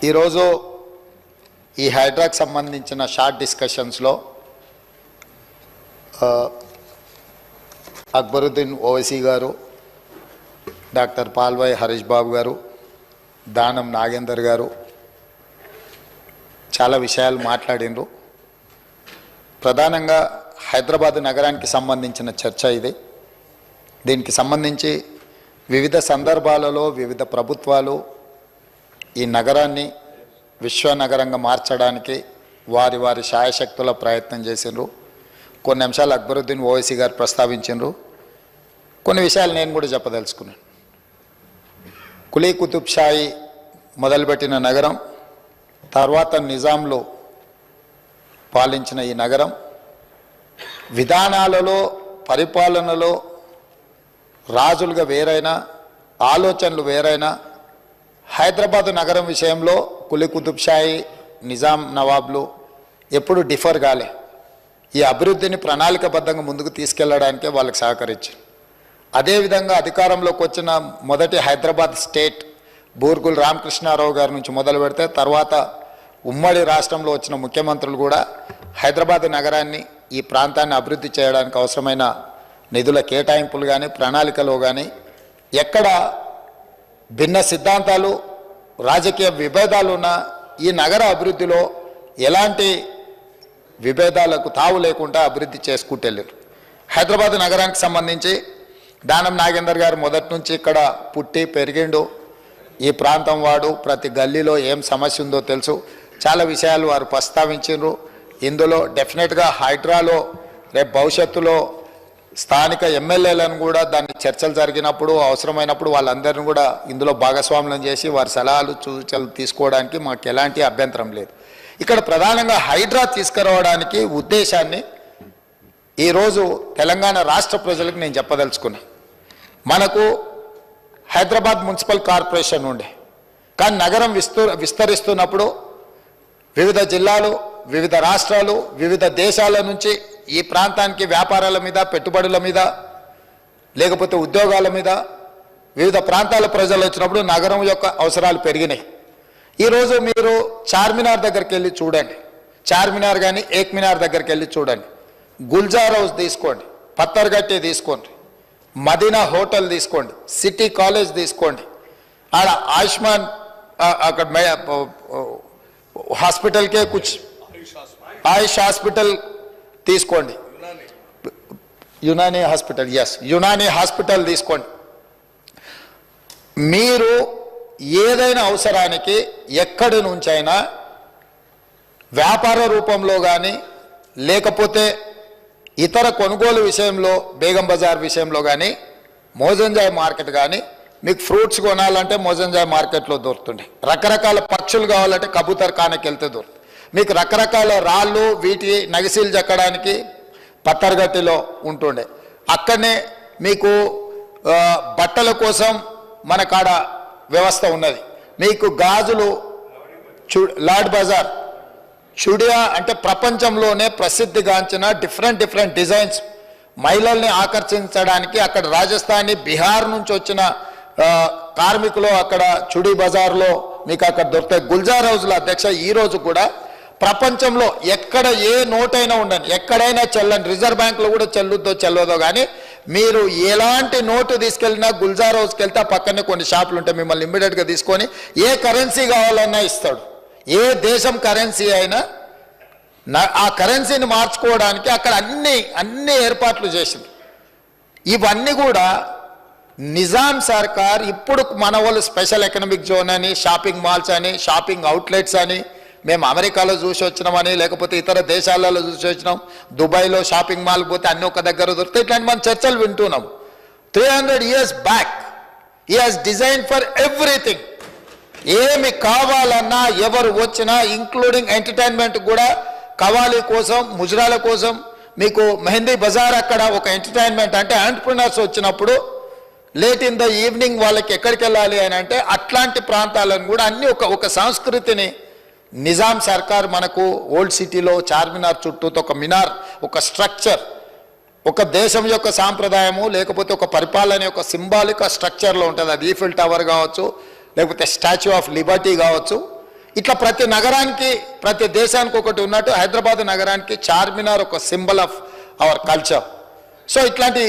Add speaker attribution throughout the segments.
Speaker 1: ఈరోజు ఈ హైడ్రాకి సంబంధించిన షార్ట్ డిస్కషన్స్లో అక్బరుద్దీన్ ఓవైసీ గారు, డాక్టర్ పాల్వాయి హరీష్ బాబు గారు, దానం నాగేందర్ గారు చాలా విషయాలు మాట్లాడినరు. ప్రధానంగా హైదరాబాద్ నగరానికి సంబంధించిన చర్చ ఇది. దీనికి సంబంధించి వివిధ సందర్భాలలో వివిధ ప్రభుత్వాలు ఈ నగరాన్ని విశ్వనగరంగా మార్చడానికి వారి వారి శాయశక్తుల ప్రయత్నం చేసిండ్రు. కొన్ని అంశాలు అక్బరుద్దీన్ ఓవైసీ గారు ప్రస్తావించిండ్రు. కొన్ని విషయాలు నేను కూడా చెప్పదలుచుకున్నాను. కులీ కుతుబ్ షాయి మొదలుపెట్టిన నగరం, తర్వాత నిజాంలు పాలించిన ఈ నగరం విధానాలలో, పరిపాలనలో రాజులుగా వేరైనా, ఆలోచనలు వేరైనా, హైదరాబాద్ నగరం విషయంలో కులీ కుతుబ్ షాయి, నిజాం నవాబ్లు ఎప్పుడు డిఫర్ కాలే. ఈ అభివృద్ధిని ప్రణాళికబద్ధంగా ముందుకు తీసుకెళ్లడానికే వాళ్ళకి సహకరించారు. అదేవిధంగా అధికారంలోకి వచ్చిన మొదటి హైదరాబాద్ స్టేట్ బూర్గుల్ రామకృష్ణారావు గారి నుంచి మొదలు పెడితే తర్వాత ఉమ్మడి రాష్ట్రంలో వచ్చిన ముఖ్యమంత్రులు కూడా హైదరాబాద్ నగరాన్ని, ఈ ప్రాంతాన్ని అభివృద్ధి చేయడానికి అవసరమైన నిధుల కేటాయింపులు కానీ, ప్రణాళికలో కానీ ఎక్కడ భిన్న సిద్ధాంతాలు, రాజకీయ విభేదాలు ఉన్న ఈ నగర అభివృద్ధిలో ఎలాంటి విభేదాలకు తావు లేకుండా అభివృద్ధి చేసుకుంటూ వెళ్ళారు. హైదరాబాద్ నగరానికి సంబంధించి దానం నాగేందర్ గారు మొదటి నుంచి ఇక్కడ పుట్టి పెరిగిండు. ఈ ప్రాంతం వాడు, ప్రతి గల్లీలో ఏం సమస్య ఉందో తెలుసు. చాలా విషయాలు వారు ప్రస్తావించారు. ఇందులో డెఫినెట్గా హైడ్రాలో రేపు భవిష్యత్తులో స్థానిక ఎమ్మెల్యేలను కూడా దాన్ని చర్చలు జరిగినప్పుడు అవసరమైనప్పుడు వాళ్ళందరినీ కూడా ఇందులో భాగస్వామ్యం చేసి వారి సలహాలు సూచనలు తీసుకోవడానికి మాకు ఎలాంటి అభ్యంతరం లేదు. ఇక్కడ ప్రధానంగా హైడ్రా తీసుకురావడానికి ఉద్దేశాన్ని ఈరోజు తెలంగాణ రాష్ట్ర ప్రజలకు నేను చెప్పదలుచుకున్నా. మనకు హైదరాబాద్ మున్సిపల్ కార్పొరేషన్ ఉండే, కానీ నగరం విస్తరిస్తున్నప్పుడు వివిధ జిల్లాలు, వివిధ రాష్ట్రాలు, వివిధ దేశాల నుంచి ఈ ప్రాంతానికి వ్యాపారాల మీద, పెట్టుబడుల మీద, లేకపోతే ఉద్యోగాల మీద వివిధ ప్రాంతాల ప్రజలు వచ్చినప్పుడు నగరం యొక్క అవసరాలు పెరిగినాయి. ఈరోజు మీరు చార్మినార్ దగ్గరికి వెళ్ళి చూడండి, చార్మినార్ కానీ ఏక్ మినార్ దగ్గరికి వెళ్ళి చూడండి, గుల్జార్ హౌస్ తీసుకోండి, పత్తర్గట్టి తీసుకోండి, మదీనా హోటల్ తీసుకోండి, సిటీ కాలేజ్ తీసుకోండి, ఆడ ఆయుష్మాన్ అక్కడ హాస్పిటల్కే కుచ్ ఆయుష్ హాస్పిటల్ తీసుకోండి, యునానీ హాస్పిటల్, యునానీ హాస్పిటల్ తీసుకోండి. మీరు ఏదైనా అవసరానికి ఎక్కడి నుంచైనా వ్యాపార రూపంలో కానీ, లేకపోతే ఇతర కొనుగోలు విషయంలో, బేగం బజార్ విషయంలో కానీ, మోజంజాయ్ మార్కెట్ కానీ, మీకు ఫ్రూట్స్ కొనాలంటే మోజంజాయ్ మార్కెట్లో దొరుకుతుండే, రకరకాల పక్షులు కావాలంటే కబూతర్ ఖానాకి వెళ్తే దొరుకుతుంది, మీకు రకరకాల రాళ్ళు వీటి నగిసీలు చెక్కడానికి పత్తర్గట్టిలో ఉంటుండే, అక్కడనే మీకు బట్టల కోసం మన కాడ వ్యవస్థ ఉన్నది, మీకు గాజులు లాడ్ బజార్, చుడియా అంటే ప్రపంచంలోనే ప్రసిద్ధిగాంచిన డిఫరెంట్ డిజైన్స్ మహిళల్ని ఆకర్షించడానికి అక్కడ రాజస్థానీ, బిహార్ నుంచి వచ్చిన కార్మికులు అక్కడ చుడి బజార్లో మీకు అక్కడ దొరుకుతాయి. గుల్జార్ హౌస్లో అధ్యక్ష ఈరోజు కూడా ప్రపంచంలో ఎక్కడ ఏ నోటైనా ఉండండి, ఎక్కడైనా చెల్లండి, రిజర్వ్ బ్యాంకులో కూడా చెల్లదో కానీ మీరు ఎలాంటి నోటు తీసుకెళ్ళినా గుల్జార్ హౌస్కి వెళ్తే ఆ పక్కనే కొన్ని షాపులు ఉంటాయి, మిమ్మల్ని ఇమ్మీడియట్గా తీసుకొని ఏ కరెన్సీ కావాలన్నా ఇస్తాడు. ఏ దేశం కరెన్సీ అయినా ఆ కరెన్సీని మార్చుకోవడానికి అక్కడ అన్ని ఏర్పాట్లు చేసింది. ఇవన్నీ కూడా నిజాం సర్కార్ ఇప్పుడు మన వాళ్ళు స్పెషల్ ఎకనామిక్ జోన్ అని, షాపింగ్ మాల్స్ అని, షాపింగ్ అవుట్లెట్స్ అని, మేము అమెరికాలో చూసి వచ్చినామని, లేకపోతే ఇతర దేశాలలో చూసి వచ్చినాం, దుబాయ్లో షాపింగ్ మాల్కి పోతే అన్ని ఒక దగ్గర దొరుకుతాయి, ఇట్లాంటి మనం చర్చలు వింటున్నాం. 300 years back he has design for everything. ఏమి కావాలన్నా ఎవరు వచ్చినా, ఇంక్లూడింగ్ ఎంటర్టైన్మెంట్ కూడా, కవాలి కోసం, ముజరాల కోసం, మీకు మెహందీ బజార్ అక్కడ ఒక ఎంటర్టైన్మెంట్ అంటే ఎంటర్ప్రినర్స్ వచ్చినప్పుడు లేట్ ఇన్ ద ఈవినింగ్ వాళ్ళకి ఎక్కడికి వెళ్ళాలి అని అంటే అట్లాంటి ప్రాంతాలను కూడా అన్ని ఒక సంస్కృతిని నిజాం సర్కార్ మనకు ఓల్డ్ సిటీలో చార్మినార్ చుట్టూ ఒక మినార్, ఒక స్ట్రక్చర్, ఒక దేశం యొక్క సాంప్రదాయము, లేకపోతే ఒక పరిపాలన యొక్క సింబాలిక్ స్ట్రక్చర్లో ఉంటుంది. అది ఈఫిల్ టవర్ కావచ్చు, లేకపోతే స్టాచ్యూ ఆఫ్ లిబర్టీ కావచ్చు, ఇట్లా ప్రతి నగరానికి ప్రతి దేశానికి ఒకటి ఉన్నట్టు హైదరాబాద్ నగరానికి చార్మినార్ ఒక symbol of our culture. So ఇట్లాంటి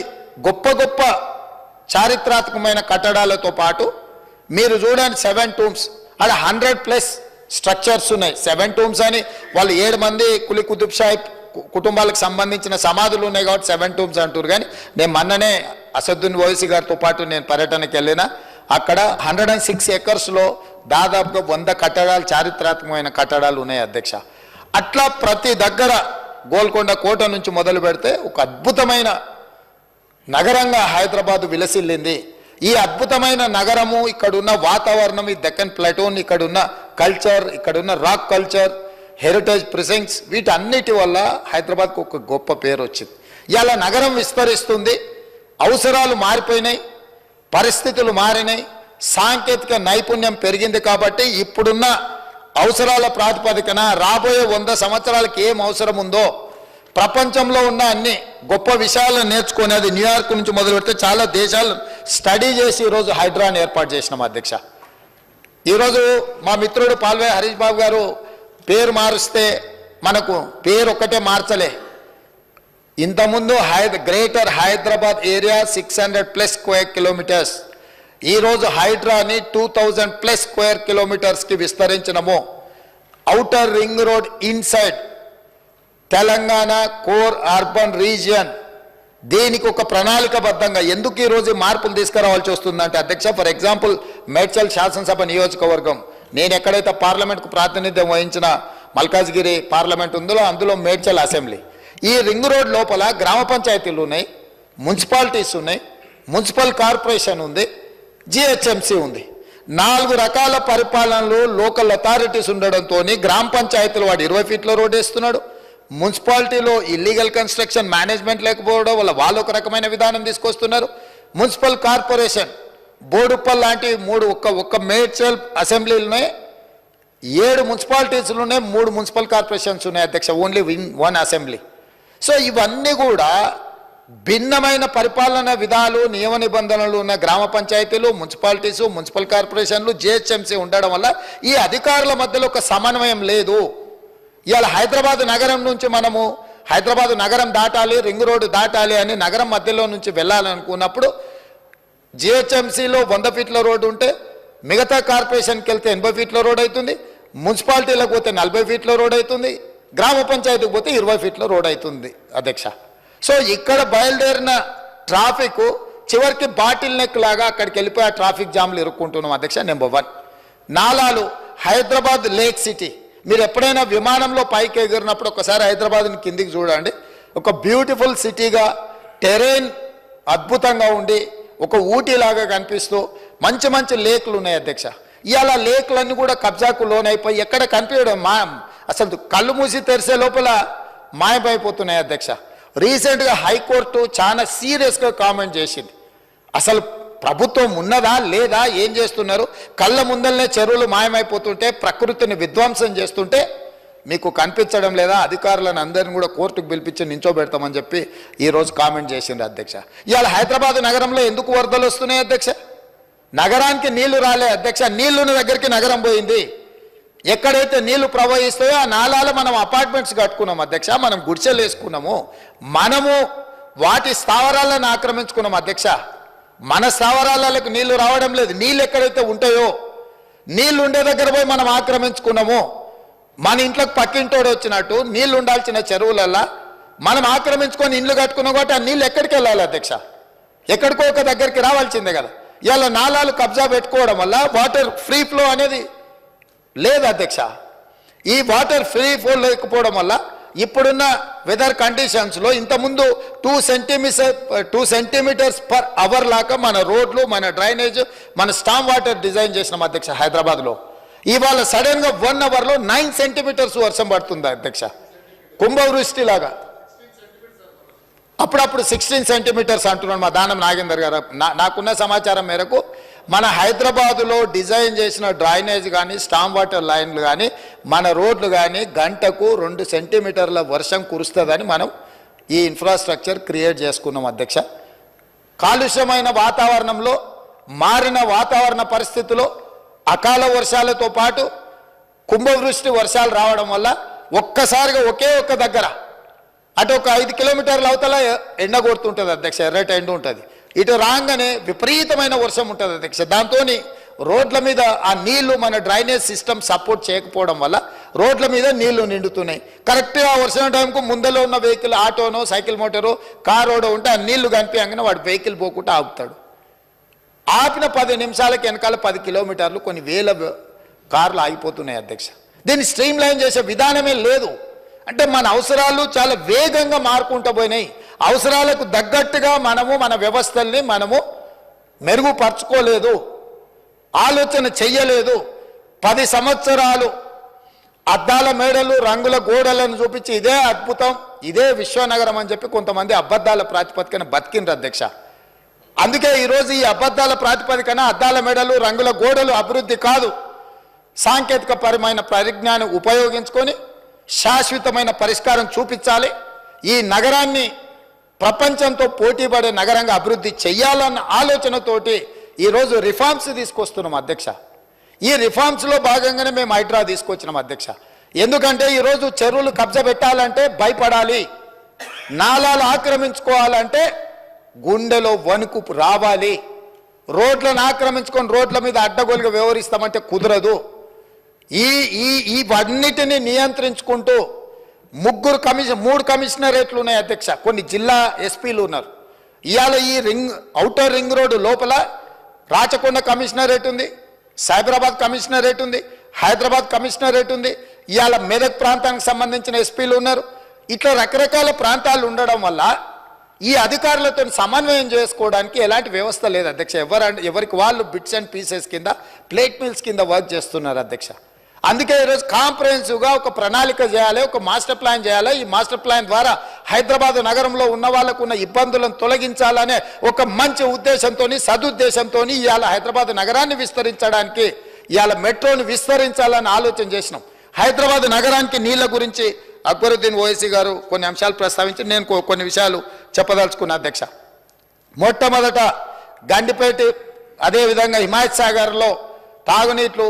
Speaker 1: గొప్ప గొప్ప చారిత్రాత్మకమైన కట్టడాలతో పాటు మీరు చూడండి 7 tombs అక్కడ 100+ స్ట్రక్చర్స్ ఉన్నాయి. 7 tombs అని వాళ్ళు 7 మంది కులీ కుతుబ్ షాహీ కుటుంబాలకు సంబంధించిన సమాధులు ఉన్నాయి కాబట్టి 7 tombs అంటారు. కానీ నేను మొన్ననే అసదుద్దీన్ ఓవైసీ గారితో పాటు నేను పర్యటనకి వెళ్ళిన అక్కడ 106 acres దాదాపుగా 100 కట్టడాలు చారిత్రాత్మకమైన కట్టడాలు ఉన్నాయి అధ్యక్ష. అట్లా ప్రతి దగ్గర గోల్కొండ కోట నుంచి మొదలు పెడితే ఒక అద్భుతమైన నగరంగా హైదరాబాద్ విలసిల్లింది. ఈ అద్భుతమైన నగరము, ఇక్కడున్న వాతావరణం, ఈ దక్కన్ ప్లాటూన్, ఇక్కడున్న కల్చర్, ఇక్కడున్న రాక్ కల్చర్, హెరిటేజ్ ప్రిసెంట్స్, వీటన్నిటి వల్ల హైదరాబాద్కు ఒక గొప్ప పేరు వచ్చింది. ఇలా నగరం విస్తరిస్తుంది, అవసరాలు మారిపోయినాయి, పరిస్థితులు మారినాయి, సాంకేతిక నైపుణ్యం పెరిగింది. కాబట్టి ఇప్పుడున్న అవసరాల ప్రాతిపదికన రాబోయే 100 సంవత్సరాలకి ఏం అవసరం ఉందో ప్రపంచంలో ఉన్న అన్ని గొప్ప విషయాలను నేర్చుకొని అది న్యూయార్క్ నుంచి మొదలు పెడితే చాలా దేశాలు స్టడీ చేసి ఈరోజు హైడ్రాని ఏర్పాటు చేసినాం అధ్యక్ష. ఈరోజు మా మిత్రుడు పాల్వే హరీష్ బాబు గారు పేరు మారుస్తే మనకు పేరు ఒక్కటే మార్చలే. ఇంతకుముందు greater Hyderabad area 600+ square kilometres, ఈరోజు హైడ్రాని 2000+ స్క్వేర్ కిలోమీటర్స్కి విస్తరించినము. Outer ring road inside Telangana core urban region, దీనికి ఒక ప్రణాళికబద్ధంగా ఎందుకు ఈరోజు మార్పులు తీసుకురావాల్సి వస్తుందంటే అధ్యక్ష, ఫర్ ఎగ్జాంపుల్ మేడ్చల్ శాసనసభ నియోజకవర్గం, నేను ఎక్కడైతే పార్లమెంట్కు ప్రాతినిధ్యం వహించిన మల్కాజ్గిరి పార్లమెంట్ ఉందో అందులో మేడ్చల్ అసెంబ్లీ. ఈ రింగ్ రోడ్ లోపల గ్రామ పంచాయతీలు ఉన్నాయి, మున్సిపాలిటీస్ ఉన్నాయి, మున్సిపల్ కార్పొరేషన్ ఉంది, జిహెచ్ఎంసీ ఉంది. 4 రకాల పరిపాలనలు లోకల్ అథారిటీస్ ఉండడంతో గ్రామ పంచాయతీలు వాడు 20 feet రోడ్ వేస్తున్నాడు, మున్సిపాలిటీలో ఇల్లీగల్ కన్స్ట్రక్షన్ మేనేజ్మెంట్ లేకపోవడం వల్ల వాళ్ళు ఒక రకమైన విధానం తీసుకొస్తున్నారు, మున్సిపల్ కార్పొరేషన్ బోడుప్పల్ లాంటి 3 ఒక్క మేడ్చల్ అసెంబ్లీలోనే 7 మున్సిపాలిటీస్లు ఉన్నాయి, 3 మున్సిపల్ కార్పొరేషన్స్ ఉన్నాయి అధ్యక్ష, ఓన్లీ 1 అసెంబ్లీ. సో ఇవన్నీ కూడా భిన్నమైన పరిపాలన విధాలు, నియమ నిబంధనలు ఉన్న గ్రామ పంచాయతీలు, మున్సిపాలిటీసు, మున్సిపల్ కార్పొరేషన్లు, జిహెచ్ఎంసీ ఉండడం వల్ల ఈ అధికారుల మధ్యలో ఒక సమన్వయం లేదు. ఇవాళ హైదరాబాద్ నగరం నుంచి మనము హైదరాబాద్ నగరం దాటాలి, రింగ్ రోడ్డు దాటాలి అని నగరం మధ్యలో నుంచి వెళ్ళాలనుకున్నప్పుడు జిహెచ్ఎంసీలో 100 feet రోడ్డు ఉంటే మిగతా కార్పొరేషన్కి వెళ్తే 80 feet రోడ్ అవుతుంది, మున్సిపాలిటీలకు పోతే 40 feet రోడ్ అవుతుంది, గ్రామ పంచాయతీకి పోతే 20 feet రోడ్ అవుతుంది అధ్యక్ష. సో ఇక్కడ బయలుదేరిన ట్రాఫిక్ చివరికి బాటిల్ నెక్ లాగా అక్కడికి వెళ్ళిపోయి ఆ ట్రాఫిక్ జామ్లు ఇరుక్కుంటున్నాం అధ్యక్ష. నెంబర్ 1 నాలాలు, హైదరాబాద్ లేక్ సిటీ. మీరు ఎప్పుడైనా విమానంలో పైకి ఎగిరినప్పుడు ఒకసారి హైదరాబాద్ని కిందికి చూడండి, ఒక బ్యూటిఫుల్ సిటీగా, టెరైన్ అద్భుతంగా ఉండి ఒక ఊటీలాగా కనిపిస్తూ మంచి మంచి లేక్లు ఉన్నాయి అధ్యక్ష. ఇవాళ లేక్లన్నీ కూడా కబ్జాకు లోనైపోయి ఎక్కడ కనిపించడం అసలు కళ్ళు మూసి తెరిసే లోపల మాయమైపోతున్నాయి అధ్యక్ష. రీసెంట్గా హైకోర్టు చాలా సీరియస్గా కామెంట్ చేసింది. అసలు ప్రభుత్వం ఉన్నదా లేదా, ఏం చేస్తున్నారు, కళ్ళ ముందలనే చెరువులు మాయమైపోతుంటే ప్రకృతిని విధ్వంసం చేస్తుంటే మీకు కనిపించడం లేదా, అధికారులను అందరిని కూడా కోర్టుకు పిలిపించి నించోబెడతామని చెప్పి ఈరోజు కామెంట్ చేసింది అధ్యక్ష. ఇవాళ హైదరాబాద్ నగరంలో ఎందుకు వరదలు వస్తున్నాయి అధ్యక్ష? నగరానికి నీళ్లు రాలే అధ్యక్ష, నీళ్లున్న దగ్గరికి నగరం పోయింది. ఎక్కడైతే నీళ్లు ప్రవహిస్తాయో ఆ నాలాలు మనం అపార్ట్మెంట్స్ కట్టుకున్నాం అధ్యక్ష, మనం గుడిసెలు వేసుకున్నాము, మనము వాటి స్థావరాలను ఆక్రమించుకున్నాం అధ్యక్ష. మన స్థావరాలకు నీళ్లు రావడం లేదు, నీళ్ళు ఎక్కడైతే ఉంటాయో నీళ్లు ఉండే దగ్గర పోయి మనం ఆక్రమించుకున్నాము. మన ఇంట్లోకి పక్కింటోడు వచ్చినట్టు నీళ్లు ఉండాల్సిన చెరువులల్లా మనం ఆక్రమించుకొని ఇండ్లు కట్టుకున్నాం కాబట్టి ఆ నీళ్ళు ఎక్కడికి వెళ్ళాలి అధ్యక్ష? ఎక్కడికో ఒక దగ్గరికి రావాల్సిందే కదా. ఇలా నాలాలు కబ్జా పెట్టుకోవడం వల్ల వాటర్ ఫ్రీ ఫ్లో అనేది లేదు అధ్యక్ష. ఈ వాటర్ ఫ్రీ ఫ్లో లేకపోవడం వల్ల ఇప్పుడున్న వెదర్ కండిషన్స్లో ఇంతకుముందు 2 centimeters per hour లాగా మన రోడ్లు, మన డ్రైనేజ్, మన స్టామ్ వాటర్ డిజైన్ చేసినాం అధ్యక్ష హైదరాబాద్లో. ఇవాళ సడన్గా 1 hourలో 9 centimeters వర్షం పడుతుంది అధ్యక్ష, కుంభవృష్టి లాగా. అప్పుడప్పుడు 16 centimeters అంటున్నాడు మా దానం నాగేందర్ గారు. నాకున్న సమాచారం మేరకు మన హైదరాబాదులో డిజైన్ చేసిన డ్రైనేజ్ కానీ, స్టామ్ వాటర్ లైన్లు కానీ, మన రోడ్లు కానీ గంటకు 2 centimeters వర్షం కురుస్తుందని మనం ఈ ఇన్ఫ్రాస్ట్రక్చర్ క్రియేట్ చేసుకున్నాం అధ్యక్ష. కాలుష్యమైన వాతావరణంలో, మారిన వాతావరణ పరిస్థితుల్లో, అకాల వర్షాలతో పాటు కుంభవృష్టి వర్షాలు రావడం వల్ల ఒక్కసారిగా ఒకే ఒక్క దగ్గర అటు ఒక 5 కిలోమీటర్ల అవతల ఎండ కొడుతుంటుంది అధ్యక్ష, ఎర్రటి ఎండ ఉంటుంది. ఇటు రాగానే విపరీతమైన వర్షం ఉంటుంది అధ్యక్ష. దాంతో రోడ్ల మీద ఆ నీళ్లు మన డ్రైనేజ్ సిస్టమ్ సపోర్ట్ చేయకపోవడం వల్ల రోడ్ల మీద నీళ్లు నిండుతున్నాయి. కరెక్ట్గా వర్షం టైంకు ముందలో ఉన్న వెహికల్, ఆటోనో సైకిల్ మోటారో కారోడో ఉంటే ఆ నీళ్లు కనిపించగానే వాడు వెహికల్ పోకుండా ఆపుతాడు. ఆపిన 10 నిమిషాలకి వెనకాల 10 కిలోమీటర్లు కొన్ని వేల కార్లు ఆగిపోతున్నాయి అధ్యక్ష. దీన్ని స్ట్రీమ్ లైన్ చేసే విధానమే లేదు. అంటే మన అవసరాలు చాలా వేగంగా మారుకుంటూ పోయినాయి. అవసరాలకు తగ్గట్టుగా మనము మన వ్యవస్థల్ని మనము మెరుగుపరచుకోలేదు, ఆలోచన చెయ్యలేదు. 10 సంవత్సరాలు అద్దాల మేడలు, రంగుల గోడలను చూపించి ఇదే అద్భుతం, ఇదే విశ్వనగరం అని చెప్పి కొంతమంది అబద్ధాల ప్రాతిపదికన బతికిండ్రు అధ్యక్ష. అందుకే ఈరోజు ఈ అబద్ధాల ప్రాతిపదికన అద్దాల మేడలు, రంగుల గోడలు అభివృద్ధి కాదు. సాంకేతిక పరమైన పరిజ్ఞానం ఉపయోగించుకొని శాశ్వతమైన పరిష్కారం చూపించాలి. ఈ నగరాన్ని ప్రపంచంతో పోటీపడే నగరంగా అభివృద్ధి చెయ్యాలన్న ఆలోచనతోటి ఈరోజు రిఫార్మ్స్ తీసుకొస్తున్నాం అధ్యక్ష. ఈ రిఫార్మ్స్లో భాగంగానే మేము హైడ్రా తీసుకొచ్చినాం అధ్యక్ష. ఎందుకంటే ఈరోజు చెరువులు కబ్జా పెట్టాలంటే భయపడాలి, నాలాలు ఆక్రమించుకోవాలంటే గుండెలో వణుకు రావాలి, రోడ్లను ఆక్రమించుకొని రోడ్ల మీద అడ్డగోలుగా వ్యవహరిస్తామంటే కుదరదు. ఇవన్నిటిని నియంత్రించుకుంటూ 3 కమిషనరేట్లు ఉన్నాయి అధ్యక్ష. కొన్ని జిల్లా ఎస్పీలు ఉన్నారు. ఇవాళ ఈ ఔటర్ రింగ్ రోడ్డు లోపల రాచకొండ కమిషనరేట్ ఉంది, సైబరాబాద్ కమిషనరేట్ ఉంది, హైదరాబాద్ కమిషనరేట్ ఉంది. ఇవాళ మెదక్ ప్రాంతానికి సంబంధించిన ఎస్పీలు ఉన్నారు. ఇట్లా రకరకాల ప్రాంతాలు ఉండడం వల్ల ఈ అధికారులతో సమన్వయం చేసుకోవడానికి ఎలాంటి వ్యవస్థ లేదు అధ్యక్ష. ఎవరికి వాళ్ళు బిట్స్ అండ్ పీసెస్ కింద, ప్లేట్ మిల్స్ కింద వర్క్ చేస్తున్నారు అధ్యక్ష. అందుకే ఈరోజు కాంప్రహెన్సివ్గా ఒక ప్రణాళిక చేయాలి, ఒక మాస్టర్ ప్లాన్ చేయాలి. ఈ మాస్టర్ ప్లాన్ ద్వారా హైదరాబాద్ నగరంలో ఉన్న వాళ్ళకు ఉన్న ఇబ్బందులను తొలగించాలనే ఒక మంచి ఉద్దేశంతో, సదుద్దేశంతో ఇవాళ హైదరాబాద్ నగరాన్ని విస్తరించడానికి, ఇవాళ మెట్రోని విస్తరించాలని ఆలోచన చేసినాం. హైదరాబాద్ నగరానికి నీళ్ల గురించి అక్బరుద్దీన్ ఓవైసీ గారు కొన్ని అంశాలు ప్రస్తావించి నేను కొన్ని విషయాలు చెప్పదలుచుకున్నా అధ్యక్ష. మొట్టమొదట గండిపేట, అదేవిధంగా హిమాయత్ సాగర్లో తాగునీట్లు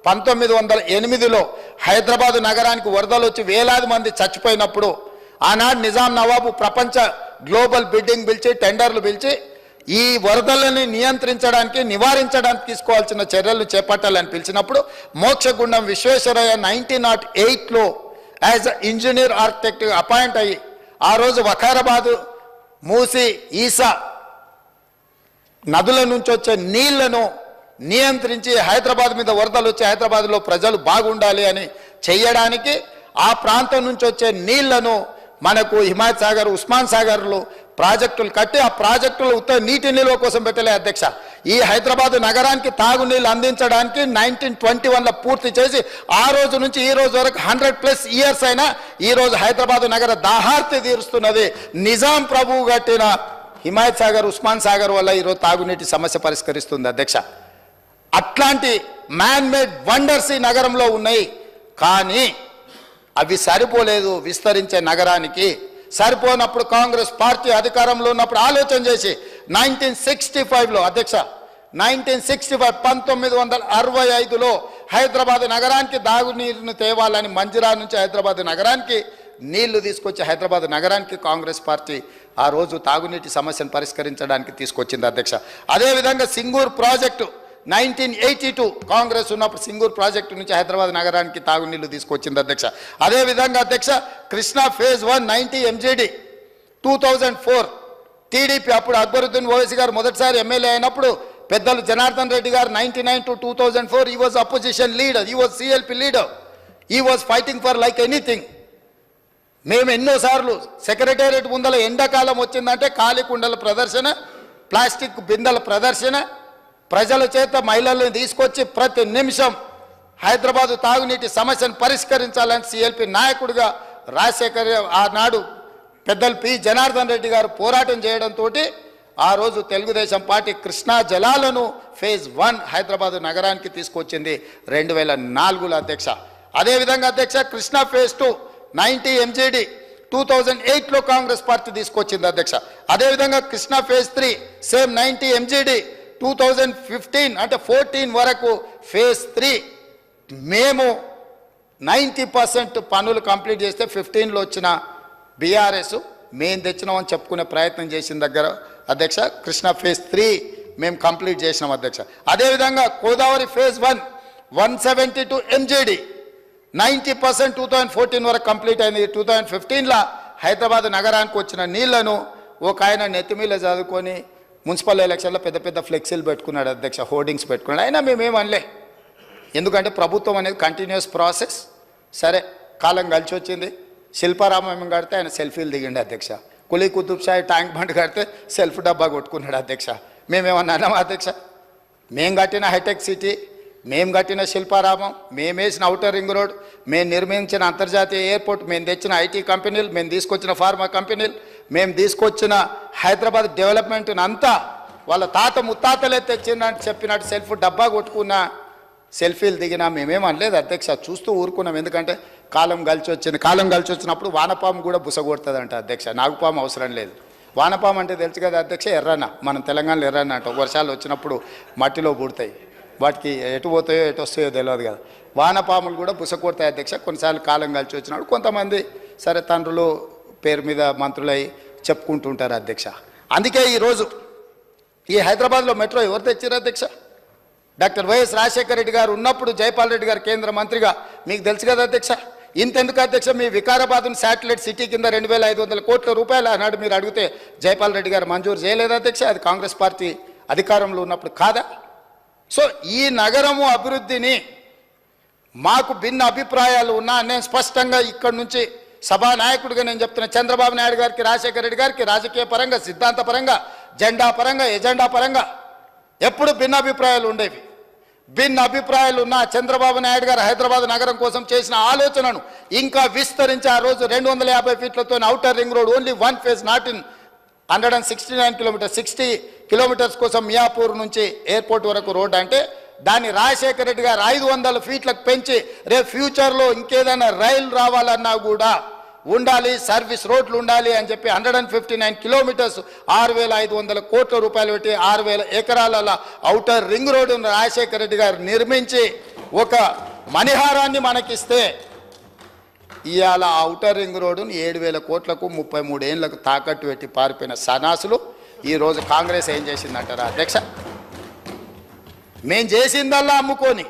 Speaker 1: 1908లో హైదరాబాదు నగరానికి వరదలు వచ్చి వేలాది మంది చచ్చిపోయినప్పుడు ఆనాడు నిజాం నవాబు ప్రపంచ గ్లోబల్ బిడ్డింగ్ పిలిచి, టెండర్లు పిలిచి ఈ వరదలని నియంత్రించడానికి, నివారించడానికి తీసుకోవాల్సిన చర్యలు చేపట్టాలని పిలిచినప్పుడు మోక్షగుండం విశ్వేశ్వరయ్య 1908లో యాజ్ ఇంజనీర్ ఆర్కిటెక్ట్ అపాయింట్ అయ్యి ఆ రోజు వకారాబాదు, మూసి, ఈసా నదుల నుంచి వచ్చే నీళ్లను నియంత్రించి హైదరాబాద్ మీద వరదలు వచ్చి హైదరాబాద్లో ప్రజలు బాగుండాలి అని చేయడానికి ఆ ప్రాంతం నుంచి వచ్చే నీళ్లను మనకు హిమాయత్ సాగర్, ఉస్మాన్ సాగర్లు ప్రాజెక్టులు కట్టి ఆ ప్రాజెక్టులు ఉత్తర నీటి నిల్వ కోసం పెట్టలే అధ్యక్ష. ఈ హైదరాబాద్ నగరానికి తాగునీళ్ళు అందించడానికి 1921లో పూర్తి చేసి ఆ రోజు నుంచి ఈ రోజు వరకు 100+ ఇయర్స్ అయినా ఈ రోజు హైదరాబాద్ నగర దాహార్తి తీరుస్తున్నది నిజాం ప్రభువు కట్టిన హిమాయత్ సాగర్, ఉస్మాన్ సాగర్ వల్ల ఈరోజు తాగునీటి సమస్య పరిష్కరిస్తుంది అధ్యక్ష. అట్లాంటి మ్యాన్ మేడ్ వండర్స్ ఈ నగరంలో ఉన్నాయి. కానీ అవి సరిపోలేదు విస్తరించే నగరానికి. సరిపోనప్పుడు కాంగ్రెస్ పార్టీ అధికారంలో ఉన్నప్పుడు ఆలోచన చేసి 1965లో అధ్యక్ష, 1965లో హైదరాబాద్ నగరానికి దాగునీరును తేవాలని మంజిరా నుంచి హైదరాబాద్ నగరానికి నీళ్లు తీసుకొచ్చి హైదరాబాద్ నగరానికి కాంగ్రెస్ పార్టీ ఆ రోజు తాగునీటి సమస్యను పరిష్కరించడానికి తీసుకొచ్చింది అధ్యక్ష. అదేవిధంగా సింగూర్ ప్రాజెక్టు 1982 కాంగ్రెస్ ఉన్నప్పుడు సింగూర్ ప్రాజెక్టు నుంచి హైదరాబాద్ నగరానికి తాగునీళ్లు తీసుకొచ్చింది అధ్యక్ష. అదేవిధంగా అధ్యక్ష కృష్ణా ఫేజ్ 1 90 MGD 2004 టీడీపీ అప్పుడు అక్బరుద్దీన్ ఓవైసీ గారు మొదటిసారి ఎమ్మెల్యే అయినప్పుడు పెద్దలు జనార్దన్ రెడ్డి గారు 99 to 2004 he was opposition leader, he was CLP leader, he was fighting for like anything. మేము ఎన్నోసార్లు సెక్రటేరియట్ ముందల ఎండాకాలం వచ్చిందంటే ఖాళీ కుండల ప్రదర్శన, ప్లాస్టిక్ బిందెల ప్రదర్శన, ప్రజల చేత మహిళలను తీసుకొచ్చి ప్రతి నిమిషం హైదరాబాదు తాగునీటి సమస్యను పరిష్కరించాలని సిఎల్పి నాయకుడిగా రాజశేఖర్ ఆనాడు పెద్దలు పి జనార్దన్ రెడ్డి గారు పోరాటం చేయడంతో ఆ రోజు తెలుగుదేశం పార్టీ కృష్ణా జలాలను ఫేజ్ 1 హైదరాబాదు నగరానికి తీసుకొచ్చింది 2004లో అధ్యక్ష. అదేవిధంగా అధ్యక్ష కృష్ణా ఫేజ్ 2 90 MGD 2008లో కాంగ్రెస్ పార్టీ తీసుకొచ్చింది అధ్యక్ష. అదేవిధంగా కృష్ణా ఫేజ్ 3 సేమ్ 90 MGD 2015 అంటే 14 వరకు ఫేజ్ 3 మేము 90% పనులు కంప్లీట్ చేస్తే 15లో వచ్చిన బీఆర్ఎస్ మేము తెచ్చినామని చెప్పుకునే ప్రయత్నం చేసిన దగ్గర అధ్యక్ష కృష్ణా ఫేజ్ 3 మేము కంప్లీట్ చేసినాం అధ్యక్ష. అదేవిధంగా గోదావరి ఫేజ్ 1 172 MGD 90% 2014 వరకు కంప్లీట్ అయింది. 2015లో హైదరాబాద్ నగరానికి వచ్చిన నీళ్లను ఒక ఆయన నెత్తిమీద చదువుకొని మున్సిపల్ ఎలక్షన్లో పెద్ద పెద్ద ఫ్లెక్సీలు పెట్టుకున్నాడు అధ్యక్ష, హోర్డింగ్స్ పెట్టుకున్నాడు. అయినా మేమేమనలే, ఎందుకంటే ప్రభుత్వం అనేది కంటిన్యూస్ ప్రాసెస్. సరే కాలం కలిసి వచ్చింది. శిల్పారామం కడితే ఆయన సెల్ఫీలు దిగిండు అధ్యక్ష. కులీ కుతుబ్ షాహి ట్యాంక్ బండ్ కడితే సెల్ఫ్ డబ్బా కొట్టుకున్నాడు అధ్యక్ష. మేమేమన్నా అన్నామా అధ్యక్ష? మేము కట్టిన హైటెక్ సిటీ, మేము కట్టిన శిల్పారామం, మేము వేసిన ఔటర్ రింగ్ రోడ్, మేము నిర్మించిన అంతర్జాతీయ ఎయిర్పోర్ట్, మేము తెచ్చిన ఐటీ కంపెనీలు, మేము తీసుకొచ్చిన ఫార్మా కంపెనీలు, మేము తీసుకొచ్చిన హైదరాబాద్ డెవలప్మెంట్ని అంతా వాళ్ళ తాత ముత్తాతలే తెచ్చినట్టు చెప్పినట్టు సెల్ఫ్ డబ్బా కొట్టుకున్న సెల్ఫీలు దిగినా మేమేమనలేదు అధ్యక్ష. చూస్తూ ఊరుకున్నాం. ఎందుకంటే కాలం కలిసి వచ్చింది. కాలం కలిసి వచ్చినప్పుడు వానపాము కూడా బుసగొడుతుందంట అధ్యక్ష. నాగుపాము అవసరం లేదు. వానపాము అంటే తెలుసు కదా అధ్యక్ష, ఎర్రన్న. మనం తెలంగాణలో ఎర్రన్న అంట. వర్షాలు వచ్చినప్పుడు మట్టిలో పుడతాయి, వాటికి ఎటు పోతాయో ఎటు వస్తాయో తెలియదు కదా. వానపాములు కూడా బుసకొడతాయి అధ్యక్ష. కొన్నిసార్లు కాలం కలిసి వచ్చినప్పుడు కొంతమంది సరే తండ్రులు పేరు మీద మంత్రులై చెప్పుకుంటుంటారు అధ్యక్ష. అందుకే ఈరోజు ఈ హైదరాబాద్లో మెట్రో ఎవరు తెచ్చారు అధ్యక్ష? డాక్టర్ వైఎస్ రాజశేఖర రెడ్డి గారు ఉన్నప్పుడు జైపాల్ రెడ్డి గారు కేంద్ర మంత్రిగా, మీకు తెలుసు కదా అధ్యక్ష. ఇంతెందుకు అధ్యక్ష, మీ వికారాబాద్ను శాటిలైట్ సిటీ కింద 2500 కోట్ల రూపాయలు ఆనాడు మీరు అడిగితే జైపాల్ రెడ్డి గారు మంజూరు చేయలేదు అధ్యక్ష. అది కాంగ్రెస్ పార్టీ అధికారంలో ఉన్నప్పుడు కాదా? సో ఈ నగరము అభివృద్ధిని మాకు భిన్న అభిప్రాయాలు ఉన్నా నేను స్పష్టంగా ఇక్కడి నుంచి సభానాయకుడిగా నేను చెప్తున్నా, చంద్రబాబు నాయుడు గారికి, రాజశేఖర రెడ్డి గారికి రాజకీయ పరంగా, సిద్ధాంత పరంగా, జెండా పరంగా, ఎజెండా పరంగా ఎప్పుడు భిన్న అభిప్రాయాలు ఉండేవి. భిన్న అభిప్రాయాలు ఉన్న చంద్రబాబు నాయుడు గారు హైదరాబాద్ నగరం కోసం చేసిన ఆలోచనను ఇంకా విస్తరించి ఆ రోజు 250 ఫీట్లతో outer ring road, only 1 phase, not in 169 kilometres, 60 kilometres కోసం మియాపూర్ నుంచి ఎయిర్పోర్ట్ వరకు రోడ్ అంటే దాన్ని రాజశేఖర రెడ్డి గారు 500 ఫీట్లకు పెంచి రేపు ఫ్యూచర్లో ఇంకేదైనా రైలు రావాలన్నా కూడా ఉండాలి, సర్వీస్ రోడ్లు ఉండాలి అని చెప్పి 159 కిలోమీటర్స్ 6500 కోట్ల రూపాయలు పెట్టి 6000 ఎకరాల ఔటర్ రింగ్ రోడ్డును రాజశేఖర రెడ్డి గారు నిర్మించి ఒక మణిహారాన్ని మనకిస్తే ఇవాళ ఔటర్ రింగ్ రోడ్డును 7000 కోట్లకు 33 ఏళ్లకు తాకట్టు పెట్టి పారిపోయిన సనాసులు ఈరోజు కాంగ్రెస్ ఏం చేసిందంటారా అధ్యక్ష? మేం చేసిందల్లా అమ్ముకొని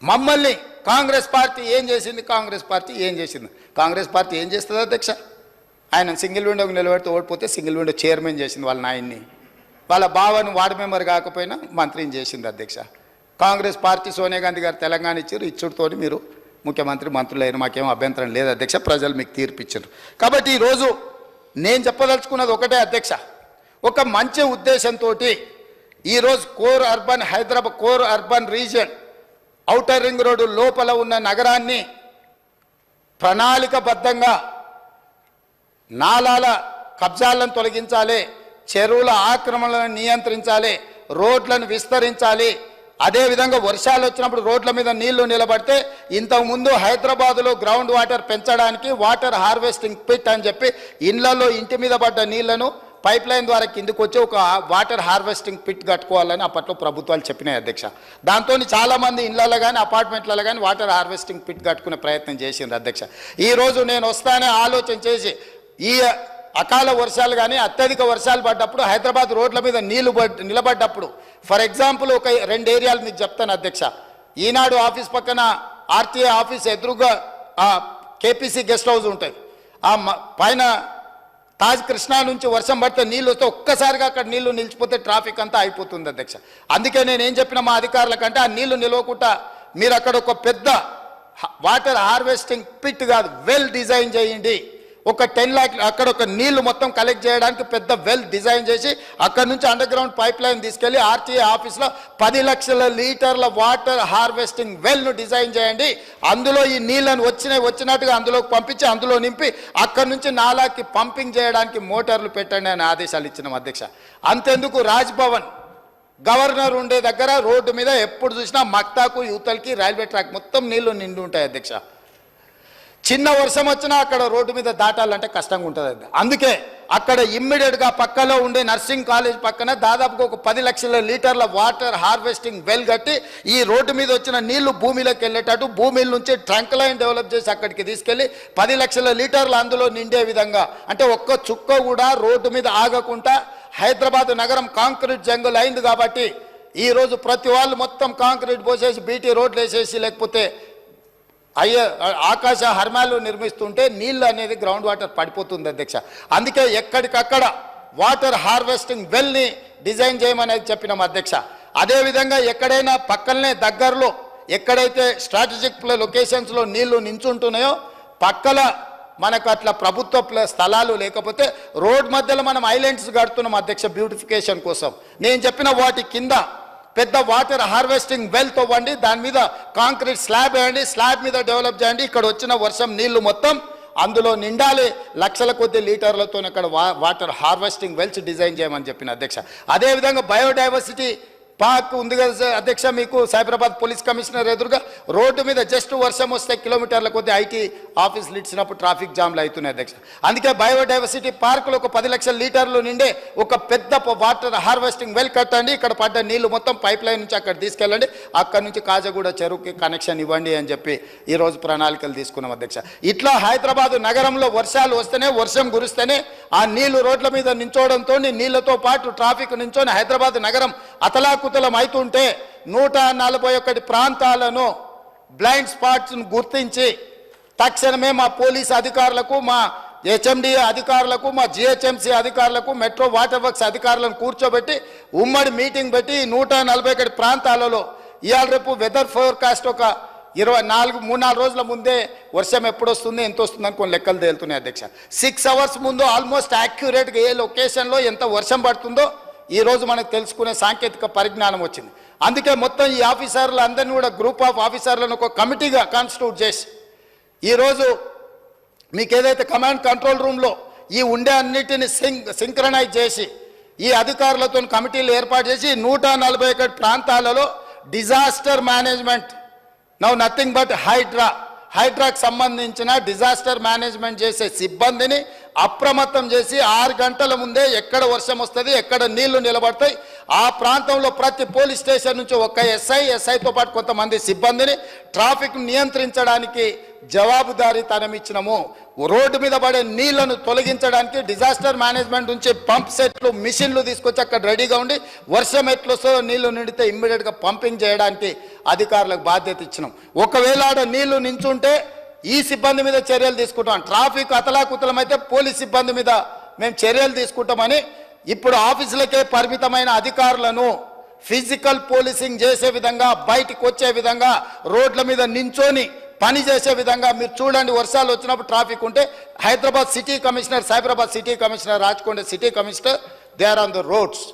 Speaker 1: మమ్మల్ని కాంగ్రెస్ పార్టీ ఏం చేసింది? కాంగ్రెస్ పార్టీ ఏం చేసింది? కాంగ్రెస్ పార్టీ ఏం చేస్తుంది అధ్యక్ష? ఆయన సింగిల్ విండోకి నిలబెడితే ఓడిపోతే సింగిల్ విండో చైర్మన్ చేసింది వాళ్ళ నాయన్ని, వాళ్ళ బావని వార్డు మెంబర్ కాకపోయినా మంత్రిని చేసింది అధ్యక్ష. కాంగ్రెస్ పార్టీ సోనియా గాంధీ గారు తెలంగాణ ఇచ్చారు, ఇచ్చుడుతో మీరు ముఖ్యమంత్రి మంత్రులు అయిన మాకేం అభ్యంతరం లేదు అధ్యక్ష. ప్రజలు మీకు తీర్పిచ్చారు. కాబట్టి ఈరోజు నేను చెప్పదలుచుకున్నది ఒకటే అధ్యక్ష, ఒక మంచి ఉద్దేశంతో ఈరోజు core urban Hyderabad, core urban region outer ring road లోపల ఉన్న నగరాన్ని ప్రణాళికబద్ధంగా నాలాల కబ్జాలను తొలగించాలి, చెరువుల ఆక్రమణలను నియంత్రించాలి, రోడ్లను విస్తరించాలి. అదేవిధంగా వర్షాలు వచ్చినప్పుడు రోడ్ల మీద నీళ్లు నిలబడితే ఇంతకుముందు హైదరాబాదులో గ్రౌండ్ వాటర్ పెంచడానికి వాటర్ హార్వెస్టింగ్ పిట్ అని చెప్పి ఇళ్లలో ఇంటి మీద పడ్డ నీళ్లను పైప్ లైన్ ద్వారా కిందకు వచ్చి ఒక వాటర్ హార్వెస్టింగ్ పిట్ కట్టుకోవాలని అప్పట్లో ప్రభుత్వాలు చెప్పినాయి అధ్యక్ష. దాంతో చాలామంది ఇళ్లలో కానీ అపార్ట్మెంట్లలో కానీ వాటర్ హార్వెస్టింగ్ పిట్ కట్టుకునే ప్రయత్నం చేసింది అధ్యక్ష. ఈరోజు నేను వస్తానే ఆలోచన చేసి ఈ అకాల వర్షాలు కానీ అత్యధిక వర్షాలు పడ్డప్పుడు హైదరాబాద్ రోడ్ల మీద నీళ్లు నిలబడ్డప్పుడు ఫర్ ఎగ్జాంపుల్ ఒక 2 ఏరియాలు మీకు చెప్తాను అధ్యక్ష. ఈనాడు ఆఫీస్ పక్కన ఆర్టీఏ ఆఫీస్ ఎదురుగా కేపీసీ గెస్ట్ హౌస్ ఉంటుంది. ఆ పైన తాజ్ కృష్ణా నుంచి వర్షం పడితే నీళ్ళు వస్తే ఒక్కసారిగా అక్కడ నీళ్లు నిలిచిపోతే ట్రాఫిక్ అంతా అయిపోతుంది అధ్యక్ష. అందుకే నేనేం చెప్పిన మా అధికారులకంటే ఆ నీళ్లు నిలవకుండా మీరు అక్కడ ఒక పెద్ద వాటర్ హార్వెస్టింగ్ పిట్ కాదు వెల్ డిజైన్ చేయండి. ఒక 10 లాక్ అక్కడ ఒక నీళ్లు మొత్తం కలెక్ట్ చేయడానికి పెద్ద వెల్ డిజైన్ చేసి అక్కడ నుంచి అండర్ గ్రౌండ్ పైప్ లైన్ తీసుకెళ్లి ఆర్టీఏ ఆఫీస్లో 10 లక్షల లీటర్ల వాటర్ హార్వెస్టింగ్ వెల్ను డిజైన్ చేయండి. అందులో ఈ నీళ్లను వచ్చినట్టుగా అందులోకి పంపించి అందులో నింపి అక్కడి నుంచి నాలాకి పంపింగ్ చేయడానికి మోటార్లు పెట్టండి అని ఆదేశాలు ఇచ్చినాం అధ్యక్ష. అంతెందుకు రాజ్భవన్ గవర్నర్ ఉండే దగ్గర రోడ్డు మీద ఎప్పుడు చూసినా మక్తాకు యూతల్కి రైల్వే ట్రాక్ మొత్తం నీళ్లు నిండి ఉంటాయి అధ్యక్ష. చిన్న వర్షం వచ్చినా అక్కడ రోడ్డు మీద దాటాలంటే కష్టంగా ఉంటుంది. అందుకే అక్కడ ఇమ్మీడియట్గా పక్కలో ఉండే నర్సింగ్ కాలేజ్ పక్కన దాదాపుగా ఒక 10 లక్షల లీటర్ల వాటర్ హార్వెస్టింగ్ వెల్ కట్టి ఈ రోడ్డు మీద వచ్చిన నీళ్లు భూమిలోకి వెళ్ళేటట్టు భూమిల నుంచి ట్రంక్ లైన్ డెవలప్ చేసి అక్కడికి తీసుకెళ్లి 10 లక్షల లీటర్లు అందులో నిండే విధంగా, అంటే ఒక్క చుక్క కూడా రోడ్డు మీద ఆగకుండా హైదరాబాద్ నగరం కాంక్రీట్ జంగుల్ అయింది. కాబట్టి ఈరోజు ప్రతి వాళ్ళు మొత్తం కాంక్రీట్ పోసేసి బీటీ రోడ్లు వేసేసి లేకపోతే ఆకాశ హర్మాలు నిర్మిస్తుంటే నీళ్ళు అనేది గ్రౌండ్ వాటర్ పడిపోతుంది అధ్యక్ష. అందుకే ఎక్కడికక్కడ వాటర్ హార్వెస్టింగ్ వెల్ని డిజైన్ చేయమనేది చెప్పినాం అధ్యక్ష. అదేవిధంగా ఎక్కడైనా పక్కనే దగ్గరలో ఎక్కడైతే స్ట్రాటజిక్ లొకేషన్స్లో నీళ్లు నించుంటున్నాయో పక్కల మనకు అట్లా ప్రభుత్వ స్థలాలు లేకపోతే రోడ్ మధ్యలో మనం ఐలాండ్స్ కడుతున్నాం అధ్యక్ష బ్యూటిఫికేషన్ కోసం. నేను చెప్పిన వాటి కింద పెద్ద వాటర్ హార్వెస్టింగ్ వెల్తో వండి దాని మీద కాంక్రీట్ స్లాబ్ వేయండి, స్లాబ్ మీద డెవలప్ చేయండి. ఇక్కడ వచ్చిన వర్షం నీళ్లు మొత్తం అందులో నిండాలి, లక్షల కొద్ది లీటర్లతో అక్కడ వాటర్ హార్వెస్టింగ్ వెల్స్ డిజైన్ చేయమని చెప్పిన అధ్యక్ష. అదేవిధంగా బయోడైవర్సిటీ పార్క్ ఉంది కదా అధ్యక్ష, మీకు సైబరాబాద్ పోలీస్ కమిషనర్ ఎదురుగా రోడ్డు మీద జస్ట్ వర్షం వస్తే కిలోమీటర్ల కొద్ది ఐటీ ఆఫీసులు ఇచ్చినప్పుడు ట్రాఫిక్ జామ్లు అవుతున్నాయి అధ్యక్ష. అందుకే బయోడైవర్సిటీ పార్కులో ఒక 10 లక్షల లీటర్లు నిండే ఒక పెద్ద వాటర్ హార్వెస్టింగ్ వెల్ కట్టండి, ఇక్కడ పడ్డ నీళ్లు మొత్తం పైప్ లైన్ నుంచి అక్కడ తీసుకెళ్ళండి, అక్కడ నుంచి కాజగూడ చెరువుకి కనెక్షన్ ఇవ్వండి అని చెప్పి ఈరోజు ప్రణాళికలు తీసుకున్నాం అధ్యక్ష. ఇట్లా హైదరాబాద్ నగరంలో వర్షాలు వస్తేనే, వర్షం కురిస్తేనే ఆ నీళ్లు రోడ్ల మీద నించోవడంతో నీళ్లతో పాటు ట్రాఫిక్ నించొని హైదరాబాద్ నగరం అతలాకుతలం అవుతుంటే 141 ప్రాంతాలను బ్లైండ్ స్పాట్స్ను గుర్తించి తక్షణమే మా పోలీస్ అధికారులకు, మా హెచ్ఎండిఏ అధికారులకు, మా జిహెచ్ఎంసీ అధికారులకు, మెట్రో వాటర్ వర్క్స్ అధికారులను కూర్చోబెట్టి ఉమ్మడి మీటింగ్ పెట్టి 141 ప్రాంతాలలో ఇవాళ రేపు వెదర్ ఫోర్కాస్ట్ ఒక 3-4 రోజుల ముందే వర్షం ఎప్పుడు వస్తుంది ఎంత వస్తుందని కొన్ని లెక్కలు తేలుతున్నాయి అధ్యక్ష. 6 అవర్స్ ముందు ఆల్మోస్ట్ యాక్యురేట్గా ఏ లొకేషన్లో ఎంత వర్షం పడుతుందో ఈరోజు మనకు తెలుసుకునే సాంకేతిక పరిజ్ఞానం వచ్చింది. అందుకే మొత్తం ఈ ఆఫీసర్లు అందరినీ కూడా గ్రూప్ ఆఫ్ ఆఫీసర్లను ఒక కమిటీగా కాన్స్టిట్యూట్ చేసి ఈరోజు మీకు ఏదైతే కమాండ్ కంట్రోల్ రూమ్లో ఈ ఉండే అన్నిటిని సింక్రనైజ్ చేసి ఈ అధికారులతో కమిటీలు ఏర్పాటు చేసి 141 ప్రాంతాలలో disaster management now nothing but హైడ్రాకు సంబంధించిన డిజాస్టర్ మేనేజ్మెంట్ చేసే సిబ్బందిని అప్రమత్తం చేసి 6 గంటల ముందే ఎక్కడ వర్షం వస్తుంది, ఎక్కడ నీళ్లు నిలబడతాయి, ఆ ప్రాంతంలో ప్రతి పోలీస్ స్టేషన్ నుంచి ఒక ఎస్ఐతో పాటు కొంతమంది సిబ్బందిని ట్రాఫిక్ నియంత్రించడానికి జవాబుదారీతనం ఇచ్చినాము. రోడ్డు మీద పడే నీళ్లను తొలగించడానికి డిజాస్టర్ మేనేజ్మెంట్ నుంచి పంప్ సెట్లు, మిషన్లు తీసుకొచ్చి అక్కడ రెడీగా ఉండి వర్షం ఎట్లు వస్తుందో నీళ్లు నిండితే ఇమ్మీడియట్గా పంపింగ్ చేయడానికి అధికారులకు బాధ్యత ఇచ్చినాం. ఒకవేళ ఆడ నీళ్లు నించుంటే ఈ సిబ్బంది మీద చర్యలు తీసుకుంటాం, ట్రాఫిక్ అతలాకుతలం అయితే పోలీస్ సిబ్బంది మీద మేము చర్యలు తీసుకుంటామని ఇప్పుడు ఆఫీసులకే పరిమితమైన అధికారులను ఫిజికల్ పోలీసింగ్ చేసే విధంగా, బయటికి వచ్చే విధంగా, రోడ్ల మీద నించొని పని చేసే విధంగా మీరు చూడండి. వర్షాలు వచ్చినప్పుడు ట్రాఫిక్ ఉంటే Hyderabad city commissioner, Cyberabad city commissioner, Rachakonda city commissioner, they are on the roads.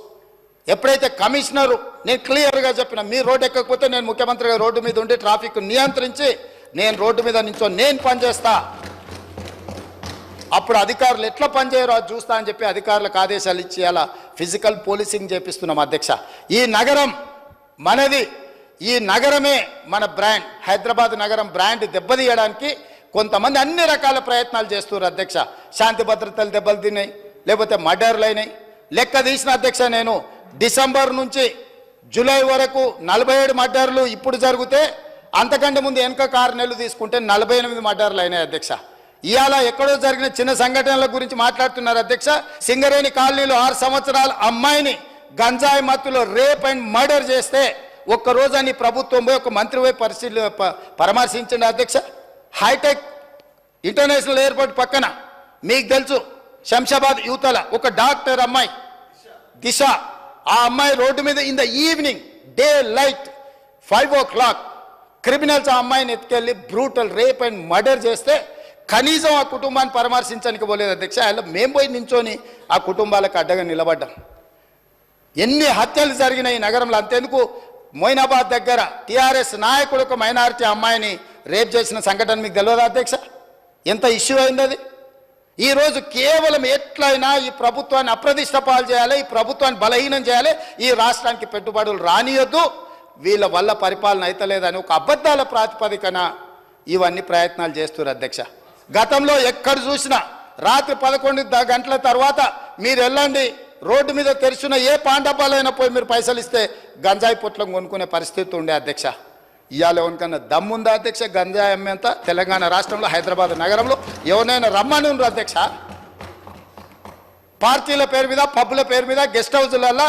Speaker 1: ఎప్పుడైతే కమిషనరు నేను క్లియర్గా చెప్పిన మీ రోడ్డు ఎక్కకపోతే నేను ముఖ్యమంత్రిగా రోడ్డు మీద ఉండి ట్రాఫిక్ నియంత్రించి నేను రోడ్డు మీద నించో నేను పనిచేస్తా, అప్పుడు అధికారులు ఎట్లా పనిచేయరో అది చూస్తా అని చెప్పి అధికారులకు ఆదేశాలు ఇచ్చి అలా ఫిజికల్ పోలీసింగ్ చేపిస్తున్నాం అధ్యక్ష. ఈ నగరం మనది, ఈ నగరమే మన బ్రాండ్. హైదరాబాద్ నగరం బ్రాండ్ దెబ్బతీయడానికి కొంతమంది అన్ని రకాల ప్రయత్నాలు చేస్తున్నారు అధ్యక్ష. శాంతి భద్రతలు దెబ్బలు తిన్నాయి, లేకపోతే మర్డర్లు అయినాయి. లెక్క తీసిన అధ్యక్ష, నేను డిసెంబర్ నుంచి జూలై వరకు 47 మర్డర్లు ఇప్పుడు జరిగితే అంతకంటే ముందు వెనక 6 నెలలు తీసుకుంటే 48 మర్డర్లు అయినాయి అధ్యక్ష. ఇవాళ ఎక్కడో జరిగిన చిన్న సంఘటనల గురించి మాట్లాడుతున్నారు అధ్యక్ష. సింగరేణి కాలనీలో 6 సంవత్సరాల అమ్మాయిని గంజాయి మత్తులో రేప్ అండ్ మర్డర్ చేస్తే ఒక్కరోజు అని ప్రభుత్వం పోయి ఒక మంత్రి పోయి పరామర్శించండి అధ్యక్ష. హైటెక్ ఇంటర్నేషనల్ ఎయిర్పోర్ట్ పక్కన మీకు తెలుసు శంషాబాద్ యువతల ఒక డాక్టర్ అమ్మాయి దిశ, ఆ అమ్మాయి రోడ్డు మీద in the evening day light 5 o'clock criminals ఆ అమ్మాయిని ఎత్తుకెళ్ళి బ్రూటల్ రేప్ అండ్ మర్డర్ చేస్తే కనీసం ఆ కుటుంబాన్ని పరామర్శించడానికి పోలేదు అధ్యక్ష. అలా మేము పోయి నించొని ఆ కుటుంబాలకు అడ్డగా నిలబడ్డాం. ఎన్ని హత్యలు జరిగినాయి నగరంలో. అంతెందుకు మొయినాబాద్ దగ్గర టీఆర్ఎస్ నాయకుడు ఒక మైనారిటీ అమ్మాయిని రేప్ చేసిన సంఘటన మీకు తెలియదా అధ్యక్ష? ఎంత ఇష్యూ అయింది అది. ఈరోజు కేవలం ఎట్లయినా ఈ ప్రభుత్వాన్ని అప్రదిష్ట పాలు చేయాలి, ఈ ప్రభుత్వాన్ని బలహీనం చేయాలి, ఈ రాష్ట్రానికి పెట్టుబడులు రానియొద్దు, వీళ్ళ వల్ల పరిపాలన అయితలేదని ఒక అబద్ధాల ప్రాతిపదికన ఇవన్నీ ప్రయత్నాలు చేస్తున్నారు అధ్యక్ష. గతంలో ఎక్కడ చూసినా రాత్రి 11 గంటల తర్వాత మీరు వెళ్ళండి, రోడ్డు మీద తెరిచిన ఏ పాండపాలైనా పోయి మీరు పైసలు ఇస్తే గంజాయి పొట్లం కొనుక్కునే పరిస్థితి ఉండే అధ్యక్ష. ఇవాళ ఎవరికన్నా దమ్ముందా అధ్యక్ష? గంజాయి అమ్మేంత తెలంగాణ రాష్ట్రంలో హైదరాబాద్ నగరంలో ఎవరైనా రమ్మని ఉన్నారు అధ్యక్ష? పార్టీల పేరు మీద, పబ్బుల పేరు మీద, గెస్ట్ హౌస్లలో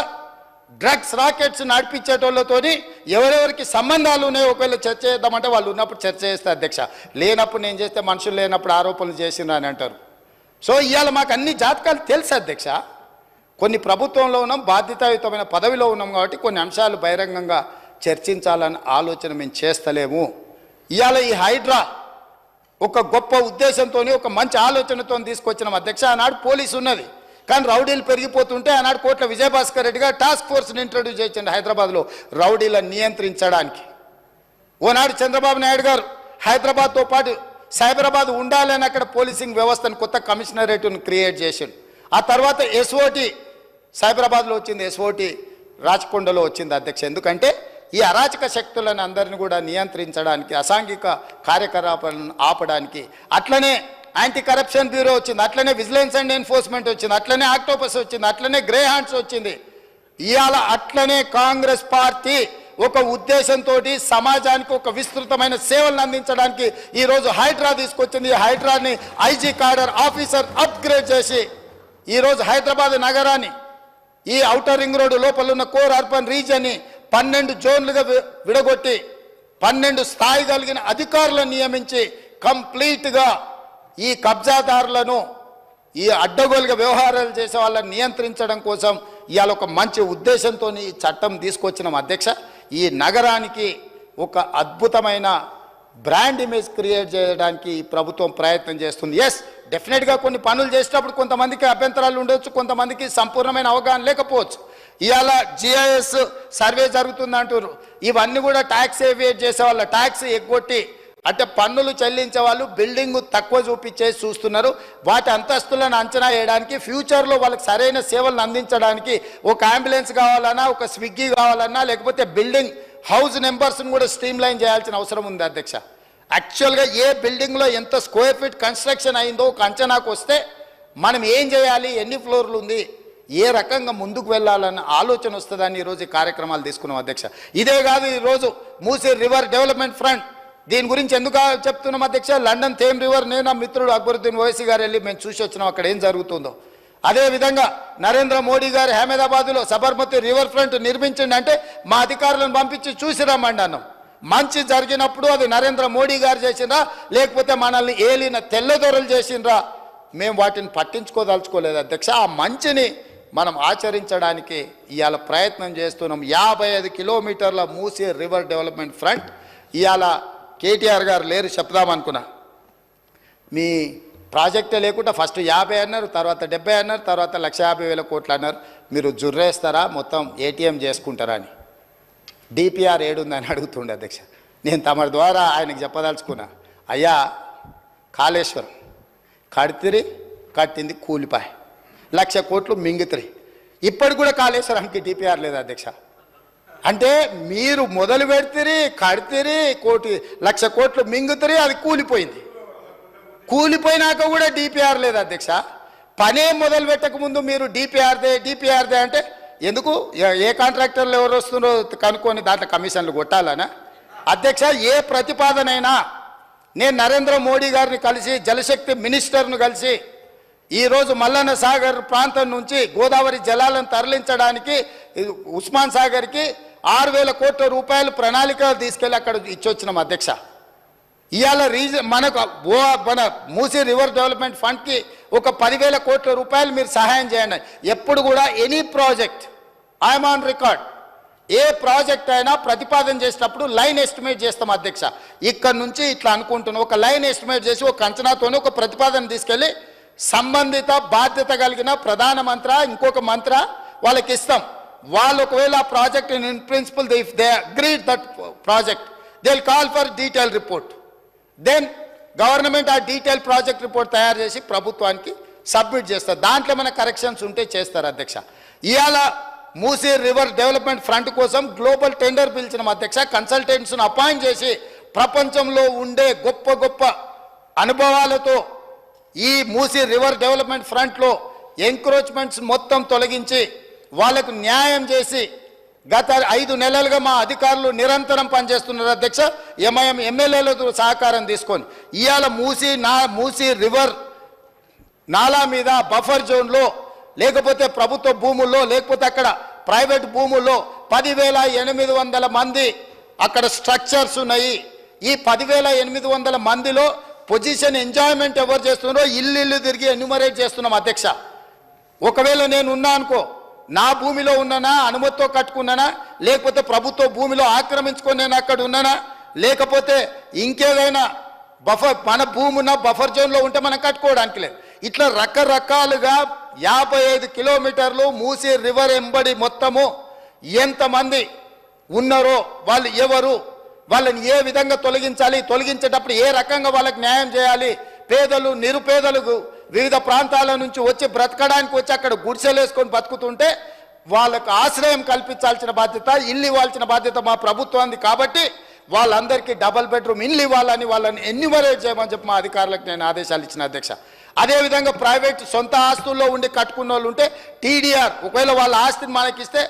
Speaker 1: డ్రగ్స్ రాకెట్స్ నడిపించేటోళ్ళతోని ఎవరెవరికి సంబంధాలు ఉన్నాయో ఒకవేళ చర్చ చేద్దామంటే వాళ్ళు ఉన్నప్పుడు చర్చ చేస్తే అధ్యక్ష, లేనప్పుడు నేను చేస్తే మనుషులు లేనప్పుడు ఆరోపణలు చేసిండ్రు అని అంటారు. సో ఇవాళ మాకు అన్ని జాతకాలు తెలుసు అధ్యక్ష. కొన్ని ప్రభుత్వంలో ఉన్నాం, బాధ్యతాయుతమైన పదవిలో ఉన్నాం కాబట్టి కొన్ని అంశాలు బహిరంగంగా చర్చించాలని ఆలోచన మేము చేస్తలేము. ఇవాళ ఈ హైడ్రా ఒక గొప్ప ఉద్దేశంతో, ఒక మంచి ఆలోచనతో తీసుకొచ్చినాం అధ్యక్ష. ఆనాడు పోలీసు ఉన్నది, కానీ రౌడీలు పెరిగిపోతుంటే ఆనాడు కోట్ల విజయభాస్కర్ రెడ్డి గారు టాస్క్ ఫోర్స్ని ఇంట్రడ్యూస్ చేసిండు హైదరాబాద్లో రౌడీలను నియంత్రించడానికి. ఓనాడు చంద్రబాబు నాయుడు గారు హైదరాబాద్తో పాటు సైబరాబాద్ ఉండాలని అక్కడ పోలీసింగ్ వ్యవస్థను కొత్త కమిషనరేట్ను క్రియేట్ చేసిండు. ఆ తర్వాత ఎస్ఓటి సైబరాబాద్లో వచ్చింది, ఎస్ఓటి రాచకొండలో వచ్చింది అధ్యక్ష. ఎందుకంటే ఈ అరాచక శక్తులను అందరిని కూడా నియంత్రించడానికి, అసాంఘిక కార్యకలాపాలను ఆపడానికి. అట్లనే యాంటీ కరప్షన్ బ్యూరో వచ్చింది, అట్లనే విజిలెన్స్ అండ్ ఎన్ఫోర్స్మెంట్ వచ్చింది, అట్లనే ఆక్టోపస్ వచ్చింది, అట్లనే గ్రే హ్యాండ్స్ వచ్చింది. ఇవాళ అట్లనే కాంగ్రెస్ పార్టీ ఒక ఉద్దేశంతో సమాజానికి ఒక విస్తృతమైన సేవలను అందించడానికి ఈరోజు హైడ్రా తీసుకొచ్చింది. ఈ హైడ్రాని ఐజీ కాడర్ ఆఫీసర్ అప్గ్రేడ్ చేసి ఈరోజు హైదరాబాద్ నగరాన్ని, ఈ ఔటర్ రింగ్ రోడ్డు లోపల ఉన్న కోర్ అర్బన్ రీజియన్ని 12 జోన్లుగా విడగొట్టి 12 స్థాయి కలిగిన అధికారులను నియమించి కంప్లీట్గా ఈ కబ్జాదారులను, ఈ అడ్డగోలుగా వ్యవహారాలు చేసే వాళ్ళని నియంత్రించడం కోసం ఇవాళ ఒక మంచి ఉద్దేశంతో ఈ చట్టం తీసుకొచ్చినాం అధ్యక్ష. ఈ నగరానికి ఒక అద్భుతమైన బ్రాండ్ ఇమేజ్ క్రియేట్ చేయడానికి ఈ ప్రభుత్వం ప్రయత్నం చేస్తుంది. ఎస్, డెఫినెట్గా కొన్ని పనులు చేసేటప్పుడు కొంతమందికి అభ్యంతరాలు ఉండొచ్చు, కొంతమందికి సంపూర్ణమైన అవగాహన లేకపోవచ్చు. ఇవాళ జిఐఎస్ సర్వే జరుగుతుంది అంటారు. ఇవన్నీ కూడా ట్యాక్స్ ఏవియేట్ చేసే వాళ్ళ ట్యాక్స్ ఎగ్గొట్టి, అంటే పన్నులు చెల్లించే వాళ్ళు బిల్డింగ్ తక్కువ చూపించేసి చూస్తున్నారు. వాటి అంతస్తులను అంచనా వేయడానికి, ఫ్యూచర్లో వాళ్ళకి సరైన సేవలను అందించడానికి ఒక అంబులెన్స్ కావాలన్నా, ఒక స్విగ్గీ కావాలన్నా, లేకపోతే బిల్డింగ్ హౌస్ నెంబర్స్ని కూడా స్ట్రీమ్ లైన్ చేయాల్సిన అవసరం ఉంది అధ్యక్ష. యాక్చువల్గా ఏ బిల్డింగ్లో ఎంత స్క్వేర్ ఫీట్ కన్స్ట్రక్షన్ అయిందో ఒక అంచనాకు వస్తే మనం ఏం చేయాలి, ఎన్ని ఫ్లోర్లు ఉంది, ఏ రకంగా ముందుకు వెళ్ళాలన్న ఆలోచన వస్తుందని ఈరోజు ఈ కార్యక్రమాలు తీసుకున్నాం అధ్యక్ష. ఇదే కాదు, ఈరోజు మూసీ రివర్ డెవలప్మెంట్ ఫ్రంట్, దీని గురించి ఎందుకు చెప్తున్నాం అధ్యక్ష? లండన్ థేమ్ రివర్ నేను నా మిత్రుడు అక్బరుద్దీన్ ఓవైసీ గారు వెళ్ళి మేము చూసి వచ్చినాం అక్కడ ఏం జరుగుతుందో. అదేవిధంగా నరేంద్ర మోడీ గారు అహ్మదాబాద్లో సబర్మతి రివర్ ఫ్రంట్ నిర్మించండి అంటే మా అధికారులను పంపించి చూసి రమ్మండి అన్నాం. మంచి జరిగినప్పుడు అది నరేంద్ర మోడీ గారు చేసిండ్రా, లేకపోతే మనల్ని ఏలిన తెల్లదొరలు చేసిండ్రా, మేము వాటిని పట్టించుకోదలుచుకోలేదు అధ్యక్ష. ఆ మంచిని మనం ఆచరించడానికి ఇవాళ ప్రయత్నం చేస్తున్నాం. 55 కిలోమీటర్ల మూసీ రివర్ డెవలప్మెంట్ ఫ్రంట్. ఇవాళ కేటీఆర్ గారు లేరు చెప్దామనుకున్నా, మీ ప్రాజెక్టే లేకుండా ఫస్ట్ 50 అన్నారు, తర్వాత 70 అన్నారు, తర్వాత 1,50,000 కోట్లు అన్నారు. మీరు జుర్రేస్తారా, మొత్తం ఏటీఎం చేసుకుంటారా అని డిపిఆర్ ఏడుందని అడుగుతుండే అధ్యక్ష. నేను తమ ద్వారా ఆయనకు చెప్పదలుచుకున్నా, అయ్యా కాళేశ్వరం కట్టింది కూలిపాయి, 1,00,000 కోట్లు మింగుతాయి. ఇప్పటికి కూడా కాళేశ్వరానికి డిపిఆర్ లేదు అధ్యక్ష. అంటే మీరు మొదలు పెడితే కడితే 1,00,000 కోట్లు మింగుతారు, అది కూలిపోయింది. కూలిపోయినాక కూడా డిపిఆర్ లేదు అధ్యక్ష. పనే మొదలు పెట్టక ముందు మీరు డిపిఆర్దే అంటే ఎందుకు? ఏ కాంట్రాక్టర్లు ఎవరు వస్తున్నారో కనుక్కొని దాంట్లో కమిషన్లు కొట్టాలనా అధ్యక్ష? ఏ ప్రతిపాదనైనా నేను నరేంద్ర మోడీ గారిని కలిసి, జలశక్తి మినిస్టర్ను కలిసి, ఈరోజు మల్లన్న సాగర్ ప్రాంతం నుంచి గోదావరి జలాలను తరలించడానికి ఉస్మాన్ సాగర్కి 6,000 కోట్ల రూపాయలు ప్రణాళిక తీసుకెళ్ళి అక్కడ ఇచ్చొచ్చినాం అధ్యక్ష. ఇవాళ మన మూసీ రివర్ డెవలప్మెంట్ ఫండ్కి ఒక 10,000 కోట్ల రూపాయలు మీరు సహాయం చేయండి. ఎప్పుడు కూడా any project, I'm on record, A project అయినా ప్రతిపాదన చేసేటప్పుడు లైన్ ఎస్టిమేట్ చేస్తాం అధ్యక్ష. ఇక్కడ నుంచి ఇట్లా అనుకుంటున్నాం, ఒక లైన్ ఎస్టిమేట్ చేసి ఒక అంచనాతోనే ఒక ప్రతిపాదన తీసుకెళ్ళి సంబంధిత బాధ్యత కలిగిన ప్రధానమంత్రి ఇంకొక మంత్రి వాళ్ళకి ఇస్తాం. వాళ్ళు ఒకవేళ ఆ project in principle if they agreed that project they will call for detail report. Then government ఆ డీటెయిల్ ప్రాజెక్ట్ రిపోర్ట్ తయారు చేసి ప్రభుత్వానికి సబ్మిట్ చేస్తారు. దాంట్లో మన కరెక్షన్స్ ఉంటే చేస్తారు అధ్యక్ష. ఇవాళ మూసీ రివర్ డెవలప్మెంట్ ఫ్రంట్ కోసం గ్లోబల్ టెండర్ పిలిచిన అధ్యక్ష. కన్సల్టెంట్స్ను అపాయింట్ చేసి ప్రపంచంలో ఉండే గొప్ప గొప్ప అనుభవాలతో ఈ మూసీ రివర్ డెవలప్మెంట్ ఫ్రంట్లో ఎంక్రోచ్మెంట్స్ మొత్తం తొలగించి వాళ్లకు న్యాయం చేసి గత 5 నెలలుగా మా అధికారులు నిరంతరం పనిచేస్తున్నారు అధ్యక్ష. ఎంఐఎం ఎమ్మెల్యేలతో సహకారం తీసుకొని ఇవాళ మూసీ రివర్ నాలా మీద బఫర్ జోన్లో లేకపోతే ప్రభుత్వ భూముల్లో లేకపోతే అక్కడ ప్రైవేట్ భూముల్లో 10,800 మంది అక్కడ స్ట్రక్చర్స్ ఉన్నాయి. ఈ 10,800 మందిలో పొజిషన్ ఎంజాయ్మెంట్ ఎవరు చేస్తున్నారో ఇల్లు తిరిగి ఎన్యూమరేట్ చేస్తున్నాం అధ్యక్ష. ఒకవేళ నేను ఉన్నా అనుకో, నా భూమిలో ఉన్నానా, అనుమతితో కట్టుకున్నానా, లేకపోతే ప్రభుత్వ భూమిలో ఆక్రమించుకొని నేను అక్కడ ఉన్నానా, లేకపోతే ఇంకేదైనా మన భూమి ఉన్న బఫర్ జోన్లో ఉంటే మనం కట్టుకోవడానికి లేదు. ఇట్లా రకరకాలుగా 55 కిలోమీటర్లు మూసీ రివర్ ఎంబడి మొత్తము ఎంతమంది ఉన్నారో వాళ్ళు ఎవరు, వాళ్ళని ఏ విధంగా తొలగించాలి, తొలగించేటప్పుడు ఏ రకంగా వాళ్ళకి న్యాయం చేయాలి, పేదలు నిరుపేదలకు వివిధ ప్రాంతాల నుంచి వచ్చి బ్రతకడానికి వచ్చి అక్కడ గుడిసెలు వేసుకొని బతుకుతుంటే వాళ్ళకు ఆశ్రయం కల్పించాల్సిన బాధ్యత, ఇల్లు ఇవ్వాల్సిన బాధ్యత మా ప్రభుత్వానికి. కాబట్టి వాళ్ళందరికీ డబల్ బెడ్రూమ్ ఇల్లు ఇవ్వాలని వాళ్ళని ఎన్యూమరేట్ చేయమని చెప్పి మా అధికారులకు నేను ఆదేశాలు ఇచ్చిన అధ్యక్ష. అదేవిధంగా ప్రైవేట్ సొంత ఆస్తుల్లో ఉండి కట్టుకున్న వాళ్ళు ఉంటే టీడీఆర్, ఒకవేళ వాళ్ళ ఆస్తిని మనకిస్తే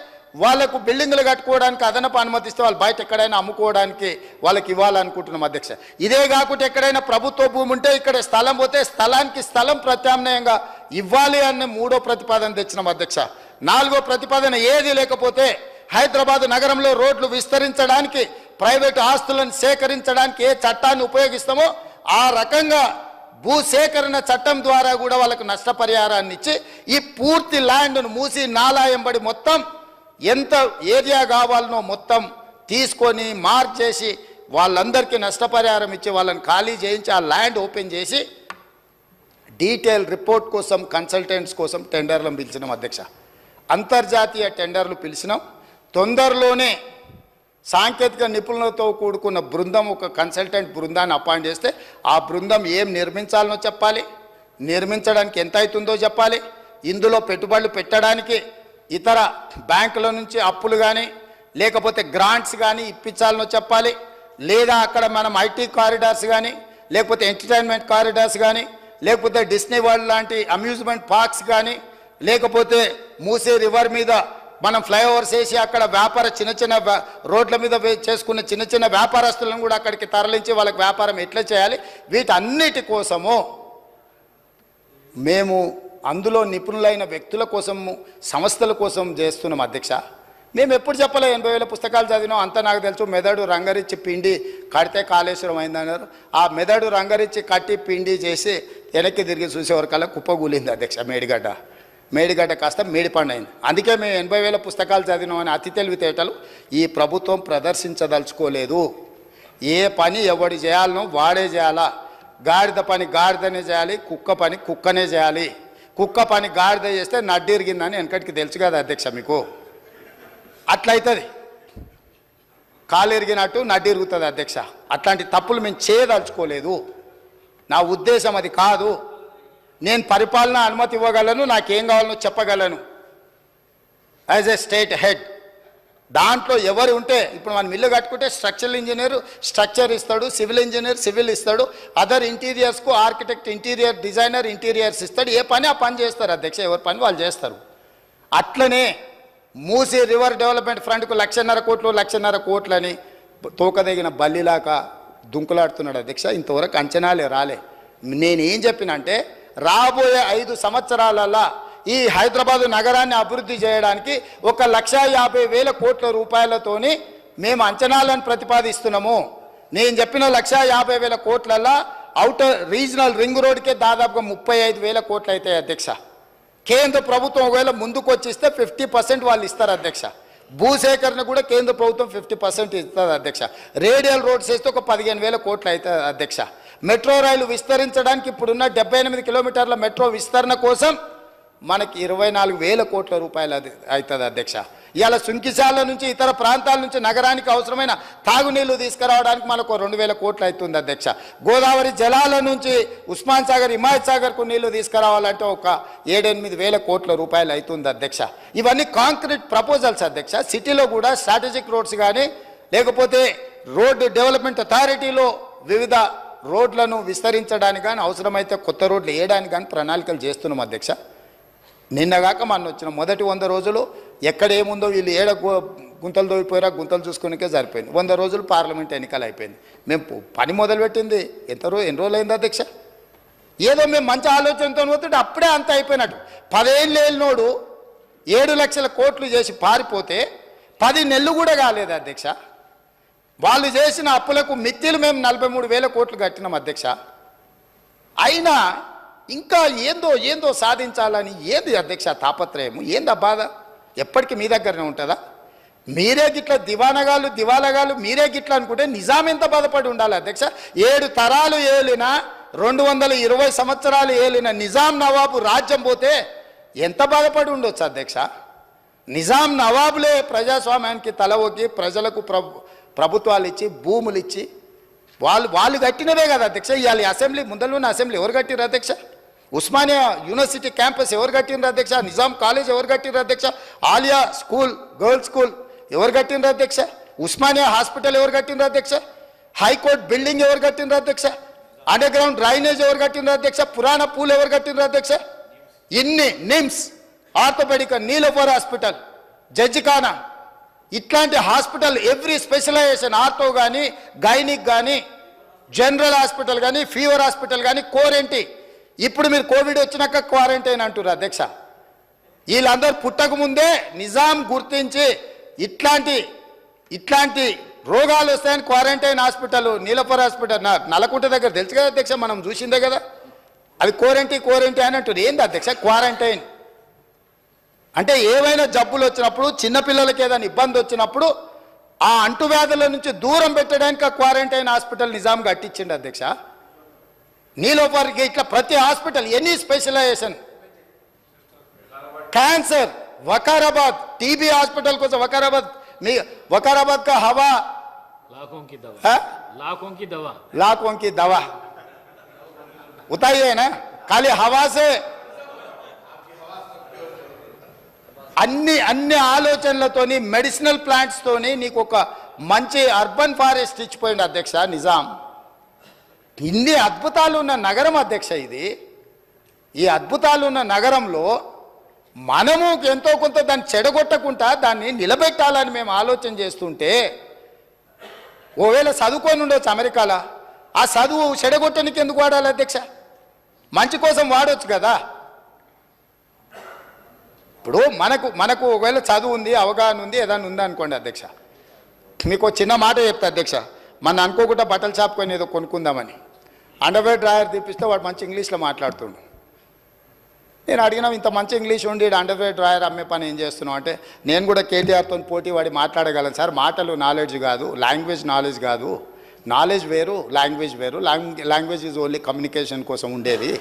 Speaker 1: వాళ్ళకు బిల్డింగ్లు కట్టుకోవడానికి అదనపు అనుమతిస్తే వాళ్ళు బయట ఎక్కడైనా అమ్ముకోవడానికి వాళ్ళకి ఇవ్వాలనుకుంటున్నాం అధ్యక్ష. ఇదే కాకుండా ఎక్కడైనా ప్రభుత్వ భూమి ఉంటే ఇక్కడ స్థలం పోతే స్థలానికి స్థలం ప్రత్యామ్నాయంగా ఇవ్వాలి అన్న 3వ ప్రతిపాదన తెచ్చినాం అధ్యక్ష. 4వ ప్రతిపాదన ఏది లేకపోతే హైదరాబాద్ నగరంలో రోడ్లు విస్తరించడానికి ప్రైవేటు ఆస్తులను సేకరించడానికి ఏ చట్టాన్ని ఉపయోగిస్తామో ఆ రకంగా భూసేకరణ చట్టం ద్వారా కూడా వాళ్ళకు నష్టపరిహారాన్ని ఇచ్చి ఈ పూర్తి ల్యాండ్ను మూసి నాలా ఎంబడి మొత్తం ఎంత ఏరియా కావాలనో మొత్తం తీసుకొని మార్క్ చేసి వాళ్ళందరికీ నష్టపరిహారం ఇచ్చి వాళ్ళని ఖాళీ చేయించి ఆ ల్యాండ్ ఓపెన్ చేసి డీటెయిల్ రిపోర్ట్ కోసం కన్సల్టెంట్స్ కోసం టెండర్లను పిలిచినాం అధ్యక్ష. అంతర్జాతీయ టెండర్లు పిలిచినాం. తొందరలోనే సాంకేతిక నిపుణులతో కూడుకున్న బృందం, ఒక కన్సల్టెంట్ బృందాన్ని అపాయింట్ చేస్తే ఆ బృందం ఏం నిర్మించాలనో చెప్పాలి, నిర్మించడానికి ఎంత అవుతుందో చెప్పాలి, ఇందులో పెట్టుబడులు పెట్టడానికి ఇతర బ్యాంకుల నుంచి అప్పులు కానీ లేకపోతే గ్రాంట్స్ కానీ ఇప్పించాలనో చెప్పాలి, లేదా అక్కడ మనం ఐటీ కారిడార్స్ కానీ లేకపోతే ఎంటర్టైన్మెంట్ కారిడార్స్ కానీ లేకపోతే డిస్నీ వరల్డ్ లాంటి అమ్యూజ్మెంట్ పార్క్స్ కానీ లేకపోతే మూసీ రివర్ మీద మనం ఫ్లైఓవర్స్ వేసి అక్కడ చిన్న రోడ్ల మీద చేసుకున్న చిన్న వ్యాపారస్తులను కూడా అక్కడికి తరలించి వాళ్ళకి వ్యాపారం ఎట్లా చేయాలి, వీటన్నిటి కోసము మేము అందులో నిపుణులైన వ్యక్తుల కోసము సంస్థల కోసం చేస్తున్నాం అధ్యక్ష. మేము ఎప్పుడు చెప్పలే 80,000 పుస్తకాలు చదివినాం, అంతా నాకు తెలుసు. మెదడు రంగరిచ్చి పిండి కడితే కాళేశ్వరం అయిందన్నారు. ఆ మెదడు రంగరిచ్చి కట్టి పిండి చేసి వెనక్కి తిరిగి చూసేవరకల్లా కుప్పగూలింది అధ్యక్ష. మేడిగడ్డ కాస్త మేడిపండు అయింది. అందుకే మేము 80,000 పుస్తకాలు చదివినామని అతి తెలివితేటలు ఈ ప్రభుత్వం ప్రదర్శించదలుచుకోలేదు. ఏ పని ఎవడు చేయాలనో వాడే చేయాలా. గాడిద పని గాడిదనే చేయాలి, కుక్క పని కుక్కనే చేయాలి. కుక్క పని గాడిద చేస్తే నడ్డిరిగిందని వెనకటికి తెలుసు కదా అధ్యక్ష మీకు. అట్లయితుంది, కాలు ఎరిగినట్టు నడ్డిరుగుతుంది అధ్యక్ష. అట్లాంటి తప్పులు మేము చేయదలుచుకోలేదు. నా ఉద్దేశం అది కాదు. నేను పరిపాలన అనుమతి ఇవ్వగలను, నాకేం కావాలనో చెప్పగలను యాజ్ ఏ స్టేట్ హెడ్. దాంట్లో ఎవరు ఉంటే ఇప్పుడు మనం ఇల్లు కట్టుకుంటే స్ట్రక్చరల్ ఇంజనీర్ స్ట్రక్చర్ ఇస్తాడు, సివిల్ ఇంజనీర్ సివిల్ ఇస్తాడు, అదర్ ఇంటీరియర్స్కు ఆర్కిటెక్ట్ ఇంటీరియర్ డిజైనర్ ఇంటీరియర్స్ ఇస్తాడు. ఏ పని ఆ పని చేస్తారు అధ్యక్ష, ఎవరి పని వాళ్ళు చేస్తారు. అట్లనే మూసీ రివర్ డెవలప్మెంట్ ఫ్రంట్కు 1,50,000 కోట్లని తోకదగిన బల్లిలాగా దుంకులాడుతున్నాడు అధ్యక్ష. ఇంతవరకు అంచనాలే రాలే. నేనేం చెప్పినంటే రాబోయే 5 సంవత్సరాలలో ఈ హైదరాబాదు నగరాన్ని అభివృద్ధి చేయడానికి 1,50,000 కోట్ల రూపాయలతోని మేము అంచనాలను ప్రతిపాదిస్తున్నాము. నేను చెప్పిన 1,50,000 కోట్లలో అవుటర్ రీజనల్ రింగ్ రోడ్కే దాదాపుగా 35,000 కోట్లు అవుతాయి అధ్యక్ష. కేంద్ర ప్రభుత్వం ఒకవేళ ముందుకు వచ్చిస్తే 50% వాళ్ళు ఇస్తారు అధ్యక్ష. భూసేకరణ కూడా కేంద్ర ప్రభుత్వం 50% ఇస్తుంది అధ్యక్ష. రేడియల్ రోడ్స్ వేస్తే ఒక 15,000 కోట్లు అవుతుంది అధ్యక్ష. మెట్రో రైలు విస్తరించడానికి ఇప్పుడున్న 78 కిలోమీటర్ల మెట్రో విస్తరణ కోసం మనకి 24,000 కోట్ల రూపాయలు అవుతుంది అధ్యక్ష. ఇవాళ సుంకిశాల నుంచి ఇతర ప్రాంతాల నుంచి నగరానికి అవసరమైన తాగునీళ్లు తీసుకురావడానికి మనకు 2,000 కోట్లు అవుతుంది అధ్యక్ష. గోదావరి జలాల నుంచి ఉస్మాన్ సాగర్ హిమాయత్ సాగర్కు నీళ్లు తీసుకురావాలంటే ఒక 7-8,000 కోట్ల రూపాయలు అవుతుంది అధ్యక్ష. ఇవన్నీ కాంక్రీట్ ప్రపోజల్స్ అధ్యక్ష. సిటీలో కూడా స్ట్రాటజిక్ రోడ్స్ కానీ లేకపోతే రోడ్ డెవలప్మెంట్ అథారిటీలో వివిధ రోడ్లను విస్తరించడానికి కానీ అవసరమైతే కొత్త రోడ్లు వేయడానికి కానీ ప్రణాళికలు చేస్తున్నాం అధ్యక్ష. నిన్నగాక మొన్న వచ్చిన మొదటి 100 రోజులు ఎక్కడ ఏముందో వీళ్ళు గుంతలు దోయిపోయారా గుంతలు చూసుకునికే సరిపోయింది. 100 రోజులు పార్లమెంట్ ఎన్నికలు అయిపోయింది. మేము పని మొదలుపెట్టింది ఎన్ని రోజులు అయింది అధ్యక్ష? ఏదో మేము మంచి ఆలోచనతో పోతుంటే అప్పుడే అంత అయిపోయినట్టు. 10 ఏళ్ళు ఏళ్ళనోడు 7 లక్షల కోట్లు చేసి పారిపోతే 10 నెలలు కూడా కాలేదు అధ్యక్ష. వాళ్ళు చేసిన అప్పులకు మిత్తిలు మేము 43,000 కోట్లు కట్టినాం అధ్యక్ష. అయినా ఇంకా ఏందో సాధించాలని ఏంది అధ్యక్ష తాపత్రయము? ఏంది ఆ బాధ? ఎప్పటికీ మీ దగ్గరనే ఉంటుందా? మీరే గిట్ల దివాలగాలు మీరే గిట్ల అనుకుంటే నిజాం ఎంత బాధపడి ఉండాలి అధ్యక్ష? 7 తరాలు ఏలిన 220 సంవత్సరాలు ఏలిన నిజాం నవాబు రాజ్యం పోతే ఎంత బాధపడి ఉండొచ్చు అధ్యక్ష? నిజాం నవాబులే ప్రజాస్వామ్యానికి తల ఒగ్గి ప్రజలకు ప్రభుత్వాలు ఇచ్చి భూములు ఇచ్చి వాళ్ళు కట్టినవే కదా అధ్యక్ష. ఇవాళ అసెంబ్లీ ముందరలోనే అసెంబ్లీ ఎవరు కట్టిరు అధ్యక్ష? ఉస్మానియా యూనివర్సిటీ క్యాంపస్ ఎవరు కట్టినరు అధ్యక్ష? నిజాం కాలేజ్ ఎవరు కట్టినరు అధ్యక్ష? ఆలియా స్కూల్ గర్ల్స్ స్కూల్ ఎవరు కట్టినరు అధ్యక్ష? ఉస్మానియా హాస్పిటల్ ఎవరు కట్టినరు అధ్యక్ష? హైకోర్టు బిల్డింగ్ ఎవరు కట్టినరు అధ్యక్ష? అండర్ గ్రౌండ్ డ్రైనేజ్ ఎవరు కట్టినరు అధ్యక్ష? పురాణ పూల్ ఎవరు కట్టినరు అధ్యక్ష? ఇన్ని నిమ్స్, ఆర్థోపెడిక్, నీలోఫర్ హాస్పిటల్, జడ్జిఖానా, ఇట్లాంటి హాస్పిటల్ ఎవ్రీ స్పెషలైజేషన్ ఆర్థో కానీ గైనిక్ కానీ జనరల్ హాస్పిటల్ కానీ ఫీవర్ హాస్పిటల్ కానీ కోరెంటీ. ఇప్పుడు మీరు కోవిడ్ వచ్చినాక క్వారంటైన్ అంటారు అధ్యక్ష. వీళ్ళందరూ పుట్టకముందే నిజాం గుర్తించి ఇట్లాంటి రోగాలు వస్తాయని quarantine hospital Niloufer hospital Nallakunta దగ్గర తెలుసు కదా అధ్యక్ష, మనం చూసిందే కదా. అది కోరెంటీ అని అంటారు. ఏంది అధ్యక్ష క్వారంటైన్ అంటే? ఏవైనా జబ్బులు వచ్చినప్పుడు చిన్నపిల్లలకి ఏదైనా ఇబ్బంది వచ్చినప్పుడు ఆ అంటువ్యాధుల నుంచి దూరం పెట్టడానికి ఆ క్వారంటైన్ హాస్పిటల్ నిజాం కట్టించిండు అధ్యక్ష. నీలోఫర్కి ఇట్లా ప్రతి hospital any specialisation, cancer Vikarabad, TB hospital కోసం वकाराबाद का हवा लाखों की दवा उताई है ना, खाली हवा से అన్ని ఆలోచనలతోని మెడిసినల్ ప్లాంట్స్ తోని నీకు ఒక మంచి అర్బన్ ఫారెస్ట్ ఇచ్చిపోయింది అధ్యక్ష నిజాం. ఇన్ని అద్భుతాలు ఉన్న నగరం అధ్యక్ష ఇది. ఈ అద్భుతాలు ఉన్న నగరంలో మనము ఎంతో కొంత దాన్ని చెడగొట్టకుండా దాన్ని నిలబెట్టాలని మేము ఆలోచన చేస్తుంటే, ఓవేళ చదువుకొని ఉండొచ్చు అమెరికాలో, ఆ చదువు చెడగొట్టడానికి ఎందుకు వాడాలి అధ్యక్ష? మంచి కోసం వాడవచ్చు కదా. ఇప్పుడు మనకు ఒకవేళ చదువు ఉంది, అవగాహన ఉంది, ఏదైనా ఉంది అనుకోండి అధ్యక్ష, మీకు చిన్న మాట చెప్తా అధ్యక్ష. మన అనుకోకుండా బట్టల షాప్ కొని ఏదో కొనుక్కుందామని అండర్వేర్ డ్రాయర్ తీపిస్తే వాడు మంచి ఇంగ్లీష్లో మాట్లాడుతుండు. నేను అడిగినా, ఇంత మంచి ఇంగ్లీష్ ఉండి అండర్వేర్ డ్రాయర్ అమ్మే పని ఏం చేస్తున్నావు అంటే, నేను కూడా కేటీఆర్తో పోటీ వాడి మాట్లాడగలను సార్. మాటలు నాలెడ్జ్ కాదు, లాంగ్వేజ్ నాలెడ్జ్ కాదు. నాలెడ్జ్ వేరు, లాంగ్వేజ్ వేరు. లాంగ్వేజ్ ఈజ్ ఓన్లీ కమ్యూనికేషన్ కోసం ఉండేది.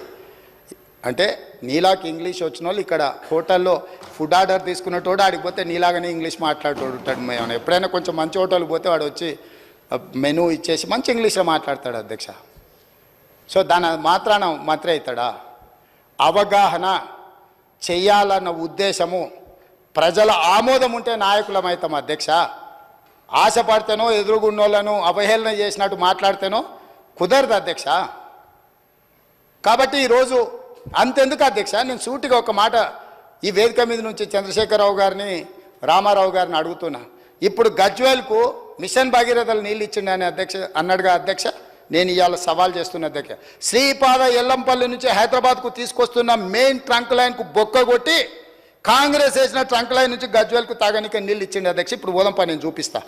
Speaker 1: అంటే నీలాకి ఇంగ్లీష్ వచ్చిన వాళ్ళు ఇక్కడ హోటల్లో ఫుడ్ ఆర్డర్ తీసుకునేటోడు ఆడిపోతే నీలాగానే ఇంగ్లీష్ మాట్లాడుతాడు. మేము ఎప్పుడైనా కొంచెం మంచి హోటల్కి పోతే వాడు వచ్చి మెనూ ఇచ్చేసి మంచి ఇంగ్లీష్లో మాట్లాడతాడు అధ్యక్ష. సో దాని మాత్రాన మాత్రే అవుతాడా? అవగాహన చెయ్యాలన్న ఉద్దేశము, ప్రజల ఆమోదం ఉంటే నాయకులమవుతాం అధ్యక్ష. ఆశపడితేనో ఎదురుగున్నోళ్ళను అవహేళన చేసినట్టు మాట్లాడితేనో కుదరదు అధ్యక్ష. కాబట్టి ఈరోజు అంతెందుకు అధ్యక్ష, నేను సూటిగా ఒక మాట ఈ వేదిక మీద నుంచి చంద్రశేఖరరావు గారిని, రామారావు గారిని అడుగుతున్నా. ఇప్పుడు గజ్వేల్కు మిషన్ భగీరథలు నీళ్ళు ఇచ్చిండని అన్నాడుగా అధ్యక్ష. నేను ఇవాళ సవాల్ చేస్తున్న అధ్యక్ష, శ్రీపాద ఎల్లంపల్లి నుంచి హైదరాబాద్కు తీసుకొస్తున్న మెయిన్ ట్రంక్ లైన్కు బొక్క కొట్టి కాంగ్రెస్ వేసిన ట్రంక్ లైన్ నుంచి గజ్వేల్కు తాగనిక నీళ్ళు ఇచ్చిండు అధ్యక్ష. ఇప్పుడు పోదంపా, నేను చూపిస్తా.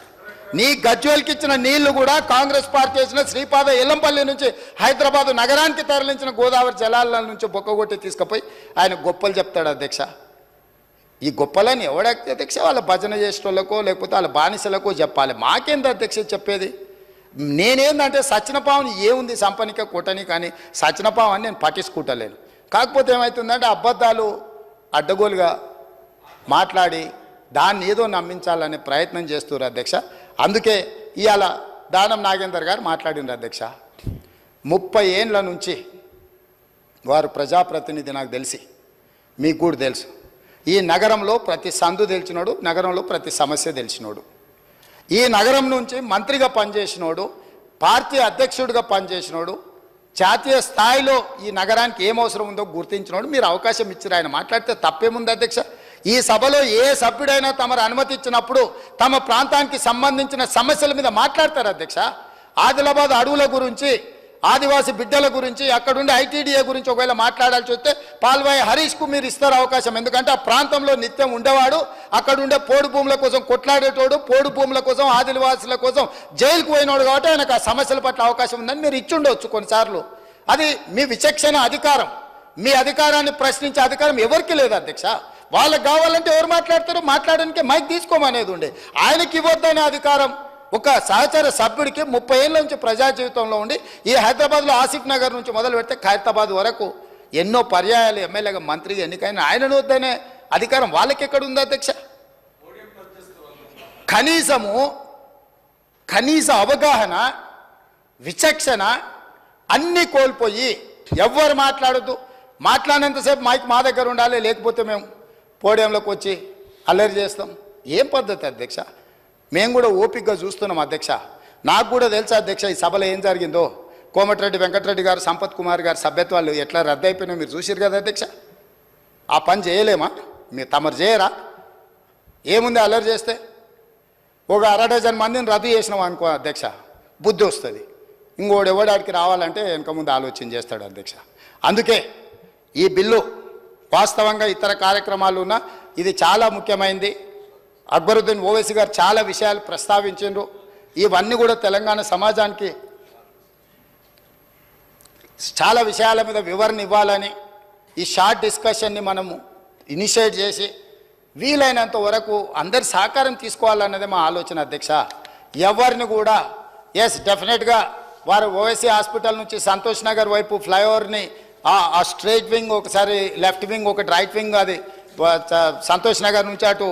Speaker 1: నీ గజ్వేల్కి ఇచ్చిన నీళ్లు కూడా కాంగ్రెస్ పార్టీ వేసిన శ్రీపాద ఎల్లంపల్లి నుంచి హైదరాబాద్ నగరానికి తరలించిన గోదావరి జలాల నుంచి బొక్కగొట్టి తీసుకుపోయి ఆయన గొప్పలు చెప్తాడు అధ్యక్ష. ఈ గొప్పలని ఎవడైతే అధ్యక్ష వాళ్ళ భజన చేసేటోళ్ళకో లేకపోతే వాళ్ళ బానిసలకో చెప్పాలి. మాకేంది అధ్యక్ష చెప్పేది? నేనేందంటే సచ్చినపావుని ఏముంది సంపనిక కొట్టని, కానీ సచ్చినపావని నేను పట్టించుకుంటలేను. కాకపోతే ఏమవుతుందంటే అబద్ధాలు అడ్డగోలుగా మాట్లాడి దాన్ని ఏదో నమ్మించాలనే ప్రయత్నం చేస్తున్నారు అధ్యక్ష. అందుకే ఇవాళ దానం నాగేందర్ గారు మాట్లాడినారు అధ్యక్ష. 30 ఏండ్ల నుంచి వారు ప్రజాప్రతినిధి, నాకు తెలిసి మీకు కూడా తెలుసు. ఈ నగరంలో ప్రతి సందు తెలిసినోడు, నగరంలో ప్రతి సమస్య తెలిసినోడు, ఈ నగరం నుంచి మంత్రిగా పనిచేసినోడు, పార్టీ అధ్యక్షుడిగా పనిచేసినోడు, జాతీయ స్థాయిలో ఈ నగరానికి ఏం అవసరం ఉందో గుర్తించినోడు మీరు అవకాశం ఇచ్చారు. ఆయన మాట్లాడితే తప్పేముంది అధ్యక్ష? ఈ సభలో ఏ సభ్యుడైనా తమరు అనుమతి ఇచ్చినప్పుడు తమ ప్రాంతానికి సంబంధించిన సమస్యల మీద మాట్లాడతారు అధ్యక్ష. ఆదిలాబాద్ అడవుల గురించి, ఆదివాసీ బిడ్డల గురించి, అక్కడుండే ఐటీడీఏ గురించి ఒకవేళ మాట్లాడాల్సి వస్తే పాల్వాయి హరీష్కు మీరు ఇస్తారు అవకాశం. ఎందుకంటే ఆ ప్రాంతంలో నిత్యం ఉండేవాడు, అక్కడుండే పోడు భూముల కోసం కొట్లాడేటోడు, పోడు భూముల కోసం ఆదివాసుల కోసం జైలుకు పోయినోడు కాబట్టి ఆయనకు ఆ సమస్యల పట్ల అవకాశం ఉందని మీరు ఇచ్చుండవచ్చు కొన్నిసార్లు. అది మీ విచక్షణ అధికారం. మీ అధికారాన్ని ప్రశ్నించే అధికారం ఎవరికి లేదు అధ్యక్ష. వాళ్ళకి కావాలంటే ఎవరు మాట్లాడతారో మాట్లాడడానికి మైక్ తీసుకోమనేది ఉండే. ఆయనకి ఇవ్వద్దనే అధికారం ఒక సహచర సభ్యుడికి 30 ఏళ్ళ నుంచి ప్రజా జీవితంలో ఉండి ఈ హైదరాబాద్లో ఆసిఫ్ నగర్ నుంచి మొదలు పెడితే ఖైరతాబాద్ వరకు ఎన్నో పర్యాయాలు ఎమ్మెల్యేగా మంత్రిగా ఎన్నికైన ఆయనను వద్దనే అధికారం వాళ్ళకి ఎక్కడ ఉంది అధ్యక్ష? కనీస అవగాహన, విచక్షణ అన్నీ కోల్పోయి ఎవ్వరు మాట్లాడద్దు, మాట్లాడినంతసేపు మా దగ్గర ఉండాలి, లేకపోతే మేము పోడియంలోకి వచ్చి అల్లరి చేస్తాం. ఏం పద్ధతి అధ్యక్ష? మేము కూడా ఓపికగా చూస్తున్నాం అధ్యక్ష. నాకు కూడా తెలుసా అధ్యక్ష ఈ సభలో ఏం జరిగిందో. కోమటిరెడ్డి వెంకటరెడ్డి గారు, సంపత్ కుమార్ గారు సభ్యత్వాలు ఎట్లా రద్దయిపోయినాయో మీరు చూసిరు కదా అధ్యక్ష. ఆ పని చేయలేమా? మీరు తమరు చేయరా? ఏముంది అల్లరి చేస్తే? ఒక 1/2 డజన్ మందిని రద్దు చేసినాం అనుకో అధ్యక్ష, బుద్ధి వస్తుంది. ఇంకోడు ఎవడాడికి రావాలంటే వెనక ముందు ఆలోచన చేస్తాడు అధ్యక్ష. అందుకే ఈ బిల్లు వాస్తవంగా ఇతర కార్యక్రమాలు ఉన్నా ఇది చాలా ముఖ్యమైనది. అక్బరుద్దీన్ ఓవైసీ గారు చాలా విషయాలు ప్రస్తావించారు. ఇవన్నీ కూడా తెలంగాణ సమాజానికి చాలా విషయాల మీద వివరణ ఇవ్వాలని ఈ షార్ట్ డిస్కషన్ని మనము ఇనిషియేట్ చేసి వీలైనంత వరకు అందరి సహకారం తీసుకోవాలన్నదే మా ఆలోచన అధ్యక్ష. ఎవరిని కూడా డెఫినెట్గా వారు ఓవైసీ హాస్పిటల్ నుంచి సంతోష్ నగర్ వైపు ఫ్లైఓవర్ని ఆ స్ట్రైట్ వింగ్ ఒకసారి, లెఫ్ట్ వింగ్ ఒకటి, రైట్ వింగ్ అది సంతోష్ నగర్ నుంచి అటు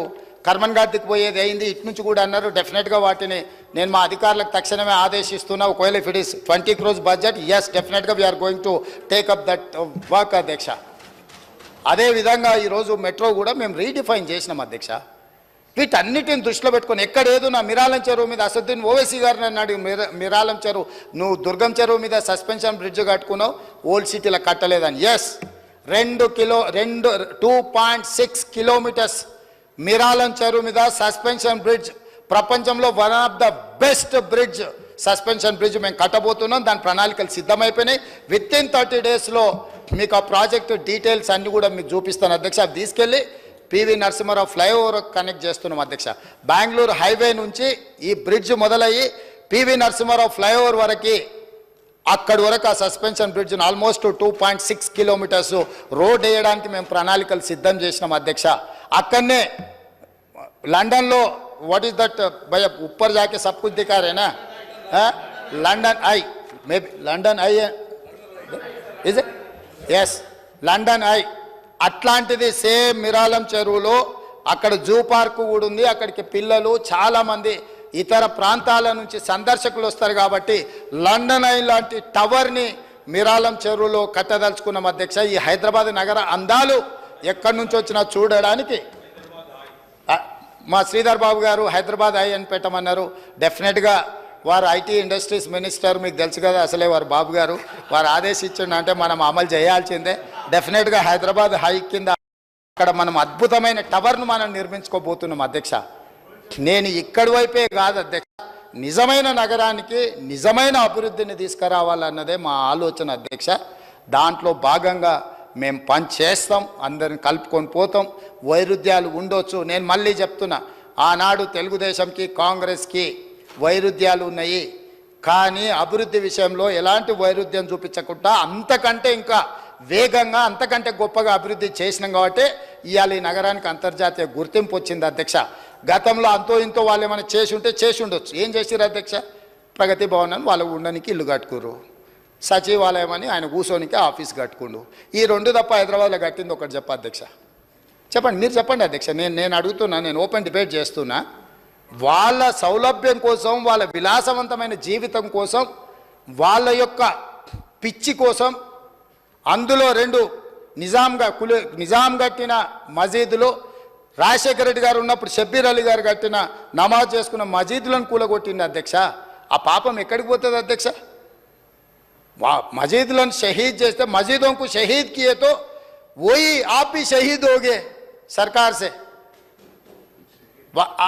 Speaker 1: కర్మన్ ఘాట్కి పోయేది అయింది. ఇటు నుంచి కూడా అన్నారు. డెఫినెట్గా వాటిని నేను మా అధికారులకు తక్షణమే ఆదేశిస్తున్నా. ఒకవేళ if it is 20 crores budget, డెఫినెట్గా we're going to take up that work అధ్యక్ష. అదేవిధంగా ఈరోజు మెట్రో కూడా మేము రీడిఫైన్ చేసినాం అధ్యక్ష. వీటన్నిటిని దృష్టిలో పెట్టుకొని ఎక్కడేదో నా మిరాలం చెరువు మీద అసదుద్దీన్ ఓవైసీ గారిని అన్నాడు, మిరాలం చెరువు నువ్వు దుర్గం చెరువు మీద సస్పెన్షన్ బ్రిడ్జ్ కట్టుకున్నావు, ఓల్డ్ సిటీలో కట్టలేదని. 2.6 kilometers మిరాలం చెరువు మీద సస్పెన్షన్ బ్రిడ్జ్, ప్రపంచంలో one of the best bridge, suspension bridge మేము కట్టబోతున్నాం. దాని ప్రణాళికలు సిద్ధమైపోయినాయి. వితిన్ 30 daysలో మీకు ఆ ప్రాజెక్టు డీటెయిల్స్ అన్నీ కూడా మీకు చూపిస్తాను అధ్యక్ష. అవి తీసుకెళ్ళి పివి నరసింహారావు ఫ్లైఓవర్ కనెక్ట్ చేస్తున్నాం అధ్యక్ష. బెంగళూరు హైవే నుంచి ఈ బ్రిడ్జ్ మొదలయ్యి పివి నరసింహారావు ఫ్లైఓవర్ వరకు, అక్కడి వరకు ఆ సస్పెన్షన్ బ్రిడ్జ్ను ఆల్మోస్ట్ 2.6 kilometers రోడ్ వేయడానికి మేము ప్రణాళికలు సిద్ధం చేసినాం అధ్యక్ష. అక్కడనే లండన్లో వాట్ ఈస్ దట్ భయ ఉప్పర్ జాకే సబ్ కుచ్ దిఖా రేనా, London Eye, maybe London Eye is it, London Eye అట్లాంటిది సేమ్ మిరాలం చెరువులో అక్కడ జూ పార్కు కూడా ఉంది. అక్కడికి పిల్లలు చాలామంది ఇతర ప్రాంతాల నుంచి సందర్శకులు వస్తారు కాబట్టి లండన్ ఐ లాంటి టవర్ని మిరాలం చెరువులో కట్టదలుచుకున్నాం అధ్యక్ష. ఈ హైదరాబాద్ నగర అందాలు ఎక్కడి నుంచి వచ్చినా చూడడానికి మా శ్రీధర్ బాబు గారు హైదరాబాద్ ఐ అని పెట్టమన్నారు. డెఫినెట్గా వారు ఐటీ ఇండస్ట్రీస్ మినిస్టర్, మీకు తెలుసు కదా అసలే వారు బాబు గారు, వారు ఆదేశించండి అంటే మనం అమలు చేయాల్సిందే. డెఫినెట్గా హైదరాబాద్ హై కింద అక్కడ మనం అద్భుతమైన టవర్ను మనం నిర్మించుకోబోతున్నాం అధ్యక్ష. నేను ఇక్కడి వైపే కాదు అధ్యక్ష, నిజమైన నగరానికి నిజమైన అభివృద్ధిని తీసుకురావాలన్నదే మా ఆలోచన అధ్యక్ష. దాంట్లో భాగంగా మేము పని చేస్తాం, అందరిని కలుపుకొని పోతాం. వైరుధ్యాలు ఉండొచ్చు. నేను మళ్ళీ చెప్తున్నా, ఆనాడు తెలుగుదేశంకి కాంగ్రెస్కి వైరుధ్యాలు ఉన్నాయి, కానీ అభివృద్ధి విషయంలో ఎలాంటి వైరుధ్యం చూపించకుండా అంతకంటే ఇంకా వేగంగా అంతకంటే గొప్పగా అభివృద్ధి చేసినాం కాబట్టి ఇవాళ ఈ నగరానికి అంతర్జాతీయ గుర్తింపు వచ్చింది అధ్యక్ష. గతంలో అంతో ఇంతో వాళ్ళు ఏమైనా చేసి ఉంటే చేసి ఉండొచ్చు. ఏం చేసిరు అధ్యక్ష? ప్రగతి భవన్ అని వాళ్ళు ఉండడానికి ఇల్లు కట్టుకురు, సచివాలయం అని ఆయన కూర్చోనికి ఆఫీస్ కట్టుకుండు. ఈ రెండు తప్ప హైదరాబాద్లో కట్టింది ఒకటి చెప్ప అధ్యక్ష. చెప్పండి, మీరు చెప్పండి అధ్యక్ష. నేను అడుగుతున్నా, నేను ఓపెన్ డిబేట్ చేస్తున్నా. వాళ్ళ సౌలభ్యం కోసం, వాళ్ళ విలాసవంతమైన జీవితం కోసం, వాళ్ళ యొక్క పిచ్చి కోసం అందులో 2 నిజాం కట్టిన మసీదులు, రాజశేఖర రెడ్డి గారు ఉన్నప్పుడు షబ్బీర్ అలీ గారు కట్టిన నమాజ్ చేసుకున్న మసీదులను కూలగొట్టింది అధ్యక్ష. ఆ పాపం ఎక్కడికి పోతుంది అధ్యక్ష? మసీదులను షహీద్ చేస్తే మసీదों को शहीद किए तो वही आप भी शहीद हो गए सरकार से.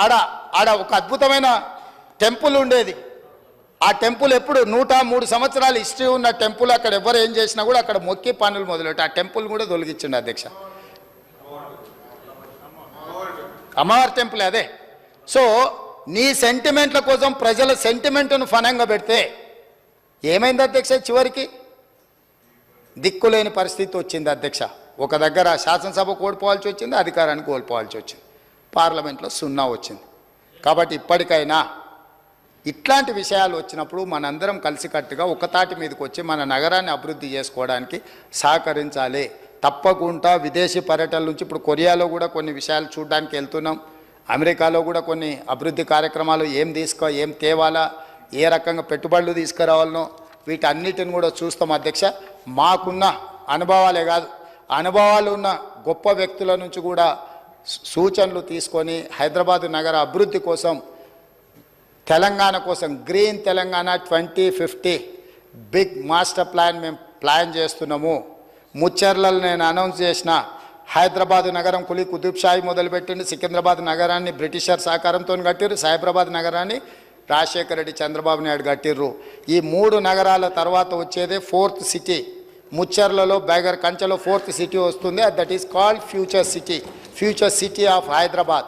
Speaker 1: ఆడ ఆడ ఒక అద్భుతమైన టెంపుల్ ఉండేది. ఆ టెంపుల్ ఎప్పుడు 103 సంవత్సరాల హిస్టరీ ఉన్న టెంపుల్. అక్కడ ఎవరు ఏం చేసినా కూడా అక్కడ మొక్కి పనులు మొదలెట్టి ఆ టెంపుల్ కూడా తొలగించండి అధ్యక్ష. అమ్మవారి టెంపుల్ అదే. సో నీ సెంటిమెంట్ల కోసం ప్రజల సెంటిమెంట్ను ఫనంగా పెడితే ఏమైంది అధ్యక్ష? చివరికి దిక్కులేని పరిస్థితి వచ్చింది అధ్యక్ష. ఒక దగ్గర శాసనసభ కోల్పోవాల్సి వచ్చింది, అధికారాన్ని కోల్పోవాల్సి వచ్చింది, పార్లమెంట్లో 0 వచ్చింది. కాబట్టి ఇప్పటికైనా ఇట్లాంటి విషయాలు వచ్చినప్పుడు మనందరం కలిసికట్టుగా ఒకతాటి మీదకి వచ్చి మన నగరాన్ని అభివృద్ధి చేసుకోవడానికి సహకరించాలి. తప్పకుండా విదేశీ పర్యటనల నుంచి ఇప్పుడు కొరియాలో కూడా కొన్ని విషయాలు చూడడానికి వెళ్తున్నాం. అమెరికాలో కూడా కొన్ని అభివృద్ధి కార్యక్రమాలు ఏం తేవాలా, ఏ రకంగా పెట్టుబడులు తీసుకురావాలనో వీటన్నిటిని కూడా చూస్తాం అధ్యక్ష. మాకున్న అనుభవాలే కాదు, అనుభవాలు ఉన్న గొప్ప వ్యక్తుల నుంచి కూడా సూచనలు తీసుకొని హైదరాబాద్ నగర అభివృద్ధి కోసం, తెలంగాణ కోసం green Telangana 2050 big master plan మేము ప్లాన్ చేస్తున్నాము. ముచ్చర్లలో నేను అనౌన్స్ చేసిన హైదరాబాద్ నగరం కులీ కుతుబ్ షాహీ మొదలుపెట్టింది. సికింద్రాబాద్ నగరాన్ని బ్రిటిషర్ సహకారంతో కట్టిర్రు. సైబరాబాద్ నగరాన్ని రాజశేఖర రెడ్డి చంద్రబాబు నాయుడు కట్టిర్రు. ఈ 3 నగరాల తర్వాత వచ్చేదే 4th సిటీ. ముచ్చర్లలో బేగర్ కంచెలో 4th సిటీ వస్తుంది. That is called future city of Hyderabad.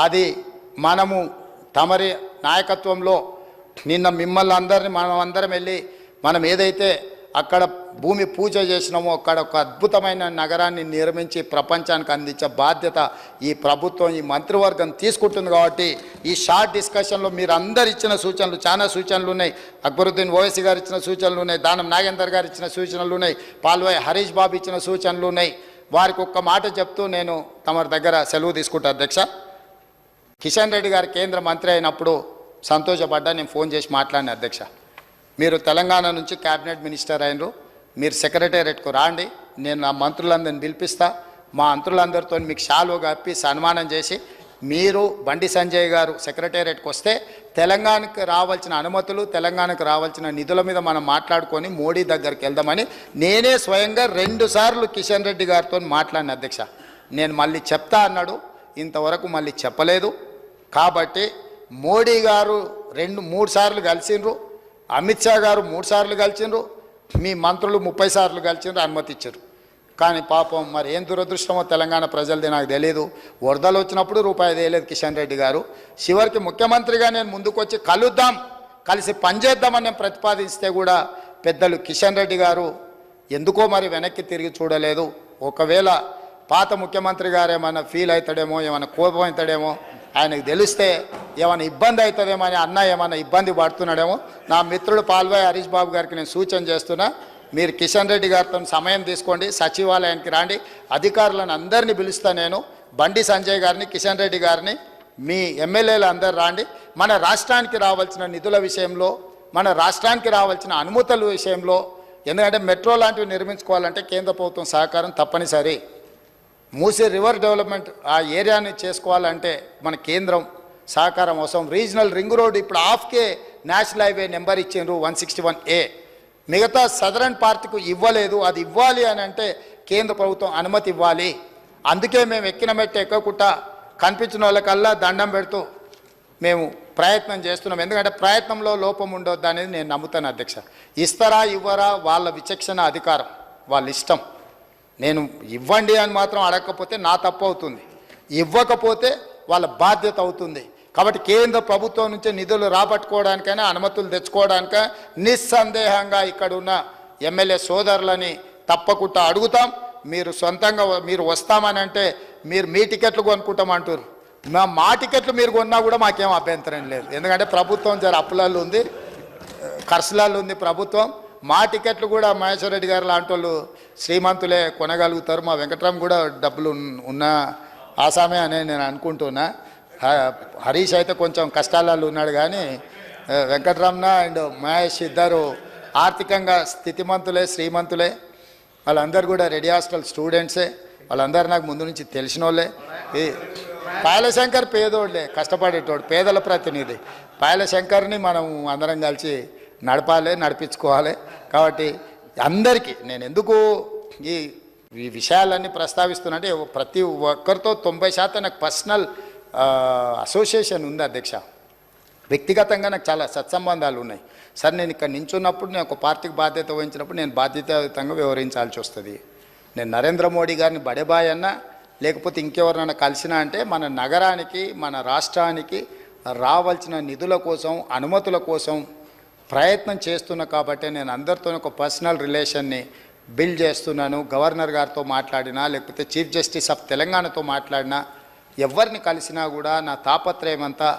Speaker 1: అది మనము తమరి నాయకత్వంలో నిన్న మిమ్మల్ని అందరినీ మనమందరం వెళ్ళి మనం ఏదైతే అక్కడ భూమి పూజ చేసినామో అక్కడ ఒక అద్భుతమైన నగరాన్ని నిర్మించి ప్రపంచానికి అందించే బాధ్యత ఈ ప్రభుత్వం, ఈ మంత్రివర్గం తీసుకుంటుంది. కాబట్టి ఈ షార్ట్ డిస్కషన్లో మీరు అందరు ఇచ్చిన సూచనలు, చాలా సూచనలు ఉన్నాయి. అక్బరుద్దీన్ ఓవైసీ గారు ఇచ్చిన సూచనలు ఉన్నాయి, దానం నాగేందర్ గారు ఇచ్చిన సూచనలు ఉన్నాయి, పాల్వాయి హరీష్ బాబు ఇచ్చిన సూచనలు ఉన్నాయి. వారికి ఒక్క మాట చెప్తూ నేను తమ దగ్గర సెలవు తీసుకుంటా అధ్యక్ష. కిషన్ రెడ్డి గారు కేంద్ర మంత్రి అయినప్పుడు సంతోషపడ్డా, నేను ఫోన్ చేసి మాట్లాడిన అధ్యక్ష. మీరు తెలంగాణ నుంచి క్యాబినెట్ మినిస్టర్ అయినరు, మీరు సెక్రటేరియట్కు రాండి, నేను నా మంత్రులందరిని పిలిపిస్తా, మా మంత్రులందరితో మీకు షాలు కప్పి సన్మానం చేసి మీరు బండి సంజయ్ గారు సెక్రటేరియట్కి వస్తే తెలంగాణకు రావాల్సిన అనుమతులు, తెలంగాణకు రావాల్సిన నిధుల మీద మనం మాట్లాడుకొని మోడీ దగ్గరికి వెళ్దామని నేనే స్వయంగా 2 సార్లు కిషన్ రెడ్డి గారితో మాట్లాడిన అధ్యక్ష. నేను మళ్ళీ చెప్తా అన్నాడు, ఇంతవరకు మళ్ళీ చెప్పలేదు. కాబట్టి మోడీ గారు 2-3 సార్లు కలిసిండ్రు, అమిత్ షా గారు 3 సార్లు కలిసిండ్రు, మీ మంత్రులు 30 సార్లు కలిసిండ్రు, అనుమతి ఇచ్చారు. కానీ పాపం మరి ఏం దురదృష్టమో తెలంగాణ ప్రజలది నాకు తెలియదు. వరదలు వచ్చినప్పుడు రూపాయి వేయలేదు కిషన్ రెడ్డి గారు. చివరికి ముఖ్యమంత్రిగా నేను ముందుకు వచ్చి కలుద్దాం, కలిసి పనిచేద్దామని నేను ప్రతిపాదిస్తే కూడా పెద్దలు కిషన్ రెడ్డి గారు ఎందుకో మరి వెనక్కి తిరిగి చూడలేదు. ఒకవేళ పాత ముఖ్యమంత్రి గారు ఏమైనా ఫీల్ అవుతాడేమో, ఏమైనా కోపం అవుతాడేమో, ఆయనకు తెలిస్తే ఏమైనా ఇబ్బంది అవుతుందేమో అని, అన్న ఏమైనా ఇబ్బంది పడుతున్నాడేమో. నా మిత్రుడు పాల్వాయి హరీష్ బాబు గారికి నేను సూచన చేస్తున్నా, మీరు కిషన్ రెడ్డి గారితో సమయం తీసుకోండి, సచివాలయానికి రాండి, అధికారులను అందరినీ పిలుస్తా నేను, బండి సంజయ్ గారిని, కిషన్ రెడ్డి గారిని, మీ ఎమ్మెల్యేలు అందరు రాండి. మన రాష్ట్రానికి రావాల్సిన నిధుల విషయంలో, మన రాష్ట్రానికి రావాల్సిన అనుమతుల విషయంలో, ఎందుకంటే మెట్రో లాంటివి నిర్మించుకోవాలంటే కేంద్ర ప్రభుత్వం సహకారం తప్పనిసరి. మూసీ రివర్ డెవలప్మెంట్ ఆ ఏరియాని చేసుకోవాలంటే మన కేంద్రం సహకారం అవసరం. రీజనల్ రింగ్ రోడ్ ఇప్పుడు హాఫ్కే నేషనల్ హైవే నెంబర్ ఇచ్చిండ్రు 161A, మిగతా సదరన్ పార్ట్కు ఇవ్వలేదు. అది ఇవ్వాలి అని అంటే కేంద్ర ప్రభుత్వం అనుమతి ఇవ్వాలి. అందుకే మేము ఎక్కిన మెట్టు ఎక్కకుండా కనిపించిన వాళ్ళకల్లా దండం పెడుతూ మేము ప్రయత్నం చేస్తున్నాం. ఎందుకంటే ప్రయత్నంలో లోపం ఉండొద్దు అనేది నేను నమ్ముతాను అధ్యక్ష. ఇస్తారా ఇవ్వరా వాళ్ళ విచక్షణ అధికారం, వాళ్ళ ఇష్టం. నేను ఇవ్వండి అని మాత్రం అడగకపోతే నా తప్పు అవుతుంది, ఇవ్వకపోతే వాళ్ళ బాధ్యత అవుతుంది. కాబట్టి కేంద్ర ప్రభుత్వం నుంచి నిధులు రాబట్టుకోవడానికైనా అనుమతులు తెచ్చుకోవడానికైనా నిస్సందేహంగా ఇక్కడ ఉన్న ఎమ్మెల్యే సోదరులని తప్పకుండా అడుగుతాం. మీరు సొంతంగా మీరు వస్తామని అంటే మీరు మీ టికెట్లు కొనుక్కుంటామంటారు, మా టికెట్లు మీరు కొన్నా కూడా మాకేం అభ్యంతరం లేదు. ఎందుకంటే ప్రభుత్వం జర అప్పులలో ఉంది, ఖర్చులలో ఉంది ప్రభుత్వం. మా టికెట్లు కూడా మహేశ్వర రెడ్డి గారు లాంటి వాళ్ళు శ్రీమంతులే కొనగలుగుతారు. మా వెంకట్రామ్ కూడా డబ్బులు ఉన్న ఆసామే అని నేను అనుకుంటున్నా. హరీష్ అయితే కొంచెం కష్టాలలో ఉన్నాడు, కానీ వెంకట్రామ్న అండ్ మహేష్ ఇద్దరు ఆర్థికంగా స్థితిమంతులే, శ్రీమంతులే. వాళ్ళందరూ కూడా రెడీ హాస్టల్ స్టూడెంట్సే. వాళ్ళందరూ నాకు ముందు నుంచి తెలిసిన వాళ్ళే. పాయలశంకర్ పేదోళ్ళే, కష్టపడేటోడు, పేదల ప్రతినిధి. పాయల శంకర్ని మనం అందరం కలిసి నడిపించుకోవాలి. కాబట్టి అందరికీ నేను ఎందుకు ఈ ఈ విషయాలన్నీ ప్రస్తావిస్తున్నా అంటే ప్రతి ఒక్కరితో 90% నాకు పర్సనల్ అసోసియేషన్ ఉంది అధ్యక్ష. వ్యక్తిగతంగా నాకు చాలా సత్సంబంధాలు ఉన్నాయి. సార్ నేను ఇక్కడ నించున్నప్పుడు నేను ఒక పార్టీకి బాధ్యత వహించినప్పుడు నేను బాధ్యతాయుతంగా వ్యవహరించాల్సి వస్తుంది. నేను నరేంద్ర మోడీ గారిని బడేబాయ్ అన్నా లేకపోతే ఇంకెవరినైనా కలిసినా అంటే మన నగరానికి మన రాష్ట్రానికి రావాల్సిన నిధుల కోసం అనుమతుల కోసం ప్రయత్నం చేస్తున్నా. కాబట్టి నేను అందరితో ఒక పర్సనల్ రిలేషన్ని బిల్డ్ చేస్తున్నాను. గవర్నర్ గారితో మాట్లాడినా లేకపోతే చీఫ్ జస్టిస్ ఆఫ్ తెలంగాణతో మాట్లాడినా ఎవరిని కలిసినా కూడా నా తాపత్రయం అంతా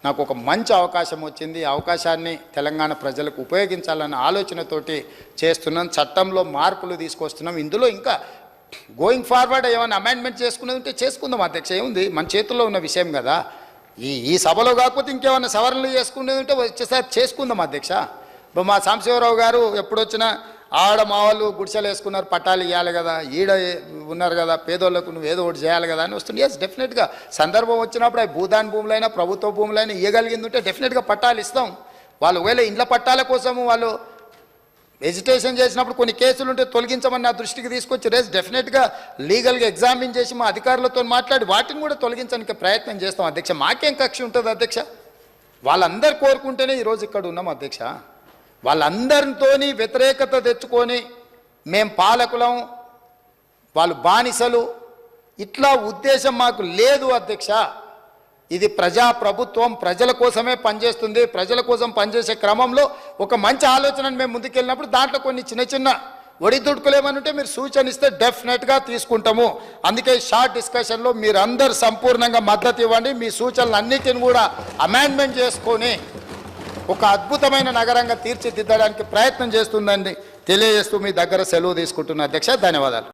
Speaker 1: నాకు ఒక మంచి అవకాశం వచ్చింది. ఈ అవకాశాన్ని తెలంగాణ ప్రజలకు ఉపయోగించాలన్న ఆలోచనతోటి చేస్తున్నాం. చట్టంలో మార్పులు తీసుకొస్తున్నాం. ఇందులో ఇంకా గోయింగ్ ఫార్వర్డ్ ఏమైనా అమెండ్మెంట్ చేసుకునేది ఉంటే చేసుకుందాం అధ్యక్ష. ఏముంది, మన చేతుల్లో ఉన్న విషయం కదా. ఈ సభలో కాకపోతే ఇంకేమైనా సవరణలు చేసుకునేది ఉంటే వచ్చేసారి చేసుకుందాం అధ్యక్ష. ఇప్పుడు మా సాంబశివరావు గారు ఎప్పుడొచ్చినా ఆడ మా వాళ్ళు గుడిసెలు వేసుకున్నారు, పట్టాలు ఇవ్వాలి కదా, ఈడ ఉన్నారు కదా, పేదోళ్ళకు నువ్వు ఏదో ఒకటి చేయాలి కదా అని వస్తుంది. ఎస్, డెఫినెట్గా సందర్భం వచ్చినప్పుడు అవి భూదాన్ భూములైనా ప్రభుత్వ భూములైనా ఇవ్వగలిగింది ఉంటే డెఫినెట్గా పట్టాలు ఇస్తాం. వాళ్ళు ఒకవేళ ఇండ్ల పట్టాల కోసము వాళ్ళు ఎజిటేషన్ చేసినప్పుడు కొన్ని కేసులు ఉంటే తొలగించమని నా దృష్టికి తీసుకొచ్చి డెఫినెట్గా లీగల్గా ఎగ్జామిన్ చేసి మా అధికారులతో మాట్లాడి వాటిని కూడా తొలగించడానికి ప్రయత్నం చేస్తాం అధ్యక్ష. మాకేం కక్ష ఉంటుంది అధ్యక్ష? వాళ్ళందరూ కోరుకుంటేనే ఈరోజు ఇక్కడ ఉన్నాం అధ్యక్ష. వాళ్ళందరితోని వ్యతిరేకత తెచ్చుకొని మేం పాలకులం, వాళ్ళు బానిసలు, ఇట్లా ఉద్దేశం మాకు లేదు అధ్యక్ష. ఇది ప్రజాప్రభుత్వం ప్రజల కోసమే పనిచేస్తుంది. ప్రజల కోసం పనిచేసే క్రమంలో ఒక మంచి ఆలోచనను మేము ముందుకెళ్ళినప్పుడు దాంట్లో కొన్ని చిన్న చిన్న ఒడిదుడుకులు ఏమని ఉంటే మీరు సూచన ఇస్తే డెఫినెట్గా తీసుకుంటాము. అందుకే షార్ట్ డిస్కషన్లో మీరు అందరు సంపూర్ణంగా మద్దతు ఇవ్వండి. మీ సూచనలు అన్నిటిని కూడా అమెండ్మెంట్ చేసుకొని ఒక అద్భుతమైన నగరంగా తీర్చిదిద్దడానికి ప్రయత్నం చేస్తుందని తెలియజేస్తూ మీ దగ్గర సెలవు తీసుకుంటున్న అధ్యక్ష. ధన్యవాదాలు.